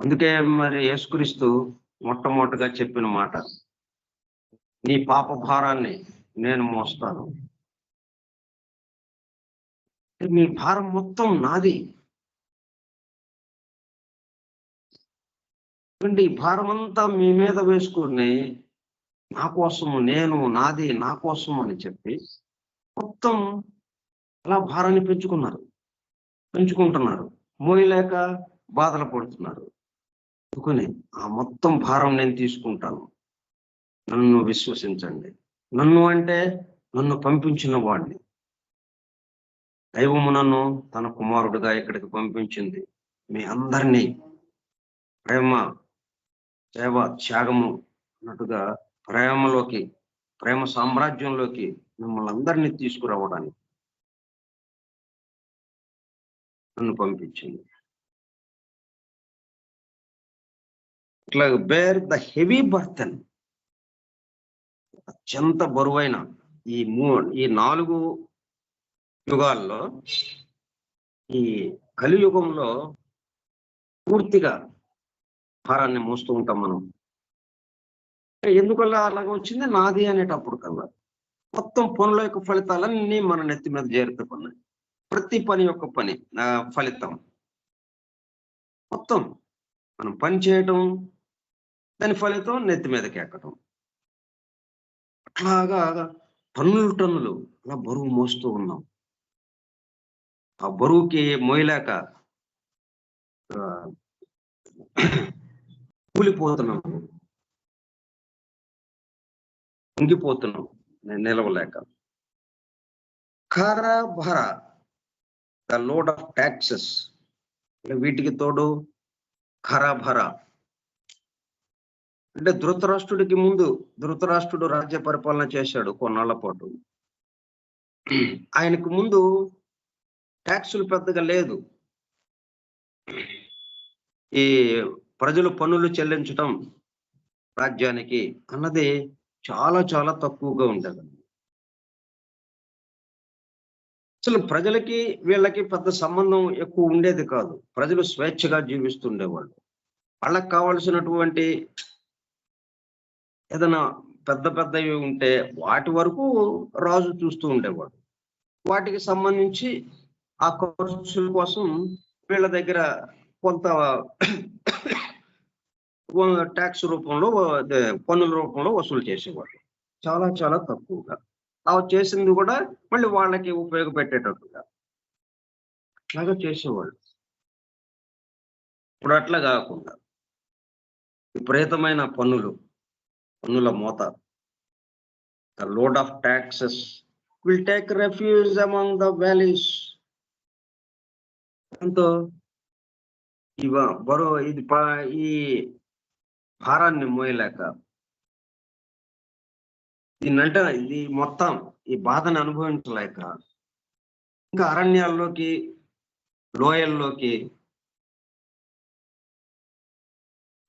అందుకే మరి యేసుక్రీస్తు మొట్టమొదటిగా చెప్పిన మాట, నీ పాప భారాన్ని నేను మోస్తాను. మీ భారం మొత్తం నాది. ఈ భారం అంతా మీ మీద వేసుకుని నా కోసము, నాది నా కోసం అని చెప్పి మొత్తం అలా భారాన్ని పెంచుకుంటున్నారు, మోయలేక బాధలు పడుతున్నారు. అందుకని ఆ మొత్తం భారం నేను తీసుకుంటాను, నన్ను విశ్వసించండి. నన్ను అంటే నన్ను పంపించిన వాడిని. దైవము నన్ను తన కుమారుడుగా ఇక్కడికి పంపించింది మీ అందరినీ ప్రేమ, సేవ, త్యాగము అన్నట్టుగా ప్రేమ సామ్రాజ్యంలోకి మిమ్మల్ని అందరినీ తీసుకురావడానికి నన్ను పంపించింది. ఇట్లా బేర్ ద హెవీ బర్తన్. అత్యంత బరువైన ఈ 4 యుగాల్లో ఈ కలియుగంలో పూర్తిగా భారాన్ని మోస్తూ ఉంటాం మనం. ఎందుకల్లా అలాగ వచ్చింది? నాది అనేటప్పుడు కల్లా మొత్తం పనుల యొక్క ఫలితాలన్నీ మన నెత్తి మీద చేరుతున్నాయి. ప్రతి పని యొక్క ఫలితం మొత్తం మనం పని చేయటం, దాని ఫలితం నెత్తి మీదకి ఎక్కటం. అట్లాగా టన్నులు టన్నులు అలా బరువు మోస్తూ ఉన్నాం. ఆ బరువుకి మోయలేక కూలిపోతున్నాం, ఉంగిపోతున్నాం నిలవలేక. ఖర ద లోడ్ ఆఫ్ ట్యాక్సెస్, వీటికి తోడు ఖరాభర అంటే ధృతరాష్ట్రుడికి ముందు ధృతరాష్ట్రుడు రాజ్య పరిపాలన చేశాడు కొన్నాళ్ల పాటు. ఆయనకు ముందు ట్యాక్సులు పెద్దగా లేదు. ఈ ప్రజలు పన్నులు చెల్లించటం రాజ్యానికి అన్నది చాలా చాలా తక్కువగా ఉండేది. అసలు ప్రజలకి వీళ్ళకి పెద్ద సంబంధం ఎక్కువ ఉండేది కాదు. ప్రజలు స్వేచ్ఛగా జీవిస్తుండేవాళ్ళు. వాళ్ళకి కావాల్సినటువంటి ఏదైనా పెద్ద పెద్దవి ఉంటే వాటి వరకు రాజు చూస్తూ ఉండేవాడు. వాటికి సంబంధించి ఆ ఖర్చుల కోసం వీళ్ళ దగ్గర కొంత ట్యాక్స్ రూపంలో, పన్నుల రూపంలో వసూలు చేసేవాళ్ళు. చాలా చాలా తక్కువగా. అవి చేసింది కూడా మళ్ళీ వాళ్ళకి ఉపయోగపెట్టేటట్టుగా అట్లాగా చేసేవాళ్ళు. ఇప్పుడు అట్లా కాకుండా విపరీతమైన పన్నుల మోత. The load of taxes will take refuge among the valleys. అంతో ఈ భారాన్ని మోయలేక, దీన్నంటే ఇది మొత్తం ఈ బాధను అనుభవించలేక ఇంకా అరణ్యాల్లోకి, లోయల్లోకి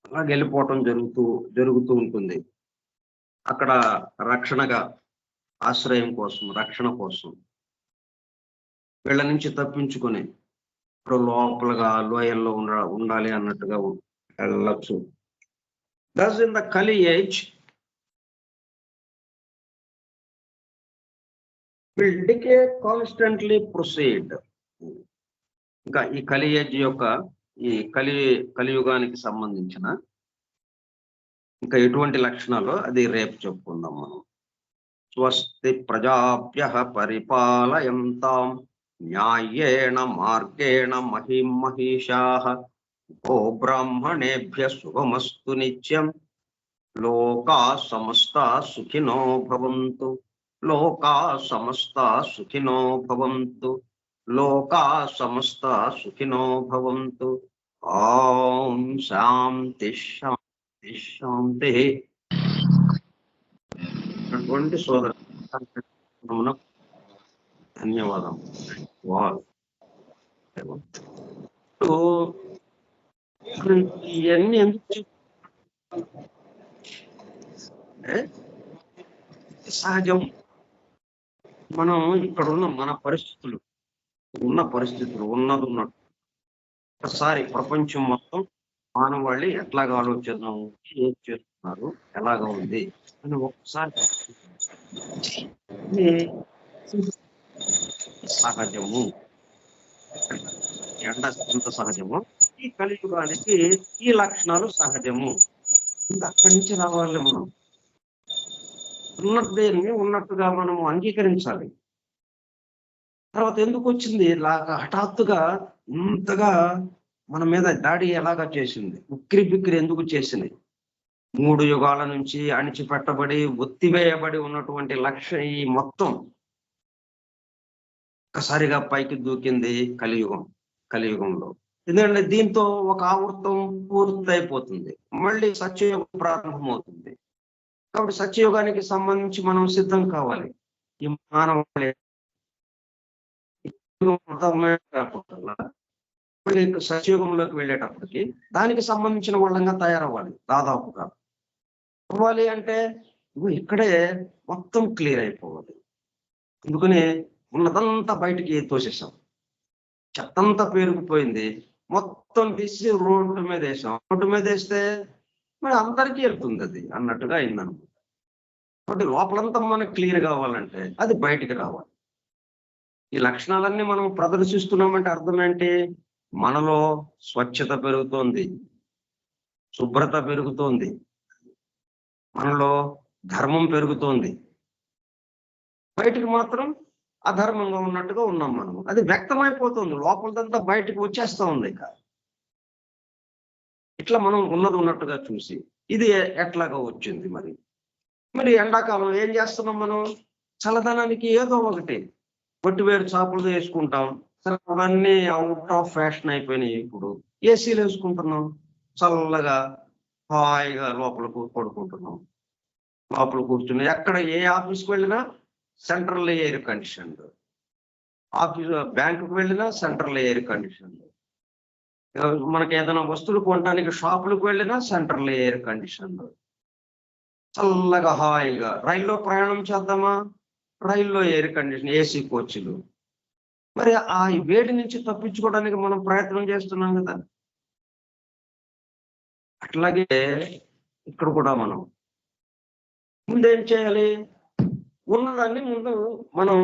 అలా వెళ్ళిపోవటం జరుగుతూ ఉంటుంది. అక్కడ రక్షణగా, ఆశ్రయం కోసం, రక్షణ కోసం వీళ్ళ నుంచి తప్పించుకొని ఇప్పుడు లోపలగా లోయల్లో ఉండాలి అన్నట్టుగా వెళ్ళచ్చు. దస్ ఇన్ ద కలి age will decay constantly proceed. ఇంకా ఈ కలి ఏజ్ యొక్క ఈ కలియుగానికి సంబంధించిన ఇంకా ఎటువంటి లక్షణాలు అది రేపు చెప్పుకుందాం మనం. స్వస్తి ప్రజాభ్యః పరిపాలయంతాం న్యాయేణ మార్గేణ మహిం మహిషాః గో బ్రాహ్మణేభ్యః శుభమస్తు నిత్యం. లోకాః సమస్తాః సుఖినో భవంతు. లోకాః సమస్తాః సుఖినో భవంతు. లోకాః సమస్తాః సుఖినో భవంతు. ఓం శాంతి శాంతి శాంతి. అటువంటి సోదర ధన్యవాదం. ఇవన్నీ ఎందుకు సహజం. మనం ఇక్కడ ఉన్న మన పరిస్థితులు ఉన్నట్టు ఒకసారి ప్రపంచం మొత్తం మానవాళి ఎట్లాగా ఆలోచన ఏం చేస్తున్నారు, ఎలాగా ఉంది అని ఒకసారి సహజము. ఎండ ఎంత సహజము, ఈ కలియుగానికి ఈ లక్షణాలు సహజము. అక్కడి నుంచి రావాలి. మనం ఉన్నదేన్ని ఉన్నట్టుగా మనము అంగీకరించాలి. తర్వాత ఎందుకు వచ్చింది ఇలాగా హఠాత్తుగా ఇంతగా మన మీద దాడి ఎలాగా చేసింది, ఉక్కిరి బిక్కిరి ఎందుకు చేసింది? 3 యుగాల నుంచి అణిచిపెట్టబడి ఒత్తివేయబడి ఉన్నటువంటి ఈ మొత్తం ఒక్కసారిగా పైకి దూకింది కలియుగంలో. ఎందుకంటే దీంతో ఒక ఆవృతం పూర్తయిపోతుంది, మళ్ళీ సత్యయుగం ప్రారంభమవుతుంది. కాబట్టి సత్యయుగానికి సంబంధించి మనం సిద్ధం కావాలి. ఈ మానవాళి సత్యయుగంలోకి వెళ్ళేటప్పటికి దానికి సంబంధించిన వాళ్ళంగా తయారవ్వాలి. దాదాపుగా అవ్వాలి అంటే ఇక్కడే మొత్తం క్లియర్ అయిపోవాలి. అందుకని ఉన్నదంతా బయటికి తోసేసాం. చెత్తంతా పేరుకుపోయింది, మొత్తం తీసి రోడ్డు మీద వేసాం. రోడ్డు మీద వేస్తే మరి అందరికీ వెళ్తుంది అది అన్నట్టుగా అయిందనమాట. కాబట్టి లోపలంతా మనకు క్లియర్ కావాలంటే అది బయటికి రావాలి. ఈ లక్షణాలన్నీ మనం ప్రదర్శిస్తున్నామంటే అర్థం ఏంటి? మనలో స్వచ్ఛత పెరుగుతోంది, శుభ్రత పెరుగుతోంది, మనలో ధర్మం పెరుగుతోంది. బయటికి మాత్రం అధర్మంగా ఉన్నట్టుగా ఉన్నాం మనం. అది వ్యక్తమైపోతుంది, లోపలదంతా బయటకు వచ్చేస్తా ఉంది. ఇట్లా మనం ఉన్నది ఉన్నట్టుగా చూసి ఇది ఎట్లాగా వచ్చింది. మరి ఎండాకాలం ఏం చేస్తున్నాం మనం? చల్లదనానికి ఏదో ఒకటి పొట్టివేరు చాపలు వేసుకుంటాం. సరే, అవన్నీ అవుట్ ఆఫ్ ఫ్యాషన్ అయిపోయినాయి. ఇప్పుడు ఏసీలు వేసుకుంటున్నాం, చల్లగా హాయిగా లోపల పడుకుంటున్నాం. లోపల కూర్చుని ఎక్కడ ఏ ఆఫీస్కి వెళ్ళినా సెంట్రల్ ఎయిర్ కండిషన్, బ్యాంకుకి వెళ్ళినా సెంట్రల్ ఎయిర్ కండిషన్, మనకి ఏదైనా వస్తువులు కొనడానికి షాపులకు వెళ్ళినా సెంట్రల్ ఎయిర్ కండిషన్, చల్లగా హాయిగా. రైల్లో ప్రయాణం చేద్దామా? రైల్లో ఎయిర్ కండిషన్, ఏసీ కోచ్లు. మరి ఆ వేడి నుంచి తప్పించుకోవడానికి మనం ప్రయత్నం చేస్తున్నాం కదా. అట్లాగే ఇక్కడ కూడా మనం ముందేం చేయాలి? ఉన్నదాన్ని ముందు మనం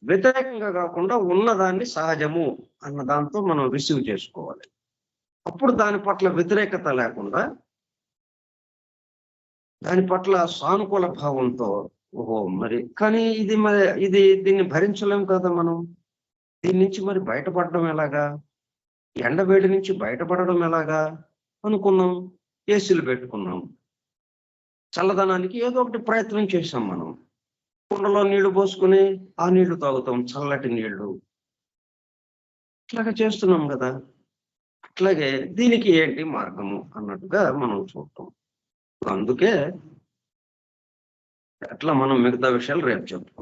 వ్యతిరేకంగా కాకుండా ఉన్నదాన్ని సహజము అన్న దాంతో మనం రిసీవ్ చేసుకోవాలి. అప్పుడు దాని పట్ల వ్యతిరేకత లేకుండా, దాని పట్ల సానుకూల భావంతో, ఓహో మరి కానీ దీన్ని భరించలేం కదా మనం. దీని నుంచి మరి బయటపడడం ఎలాగా? ఎండవేడి నుంచి బయటపడడం ఎలాగా అనుకున్నాం. ఏసీలు పెట్టుకున్నాం. చల్లదనానికి ఏదో ఒకటి ప్రయత్నం చేసాం మనం. కుండలో నీళ్లు పోసుకుని ఆ నీళ్లు తాగుతాం, చల్లటి నీళ్లు. ఇట్లాగా చేస్తున్నాం కదా. అట్లాగే దీనికి ఏంటి మార్గము అన్నట్టుగా మనం చూస్తాం. అందుకే అట్లా మనం మిగతా విషయాలు రేపు చెప్తాం.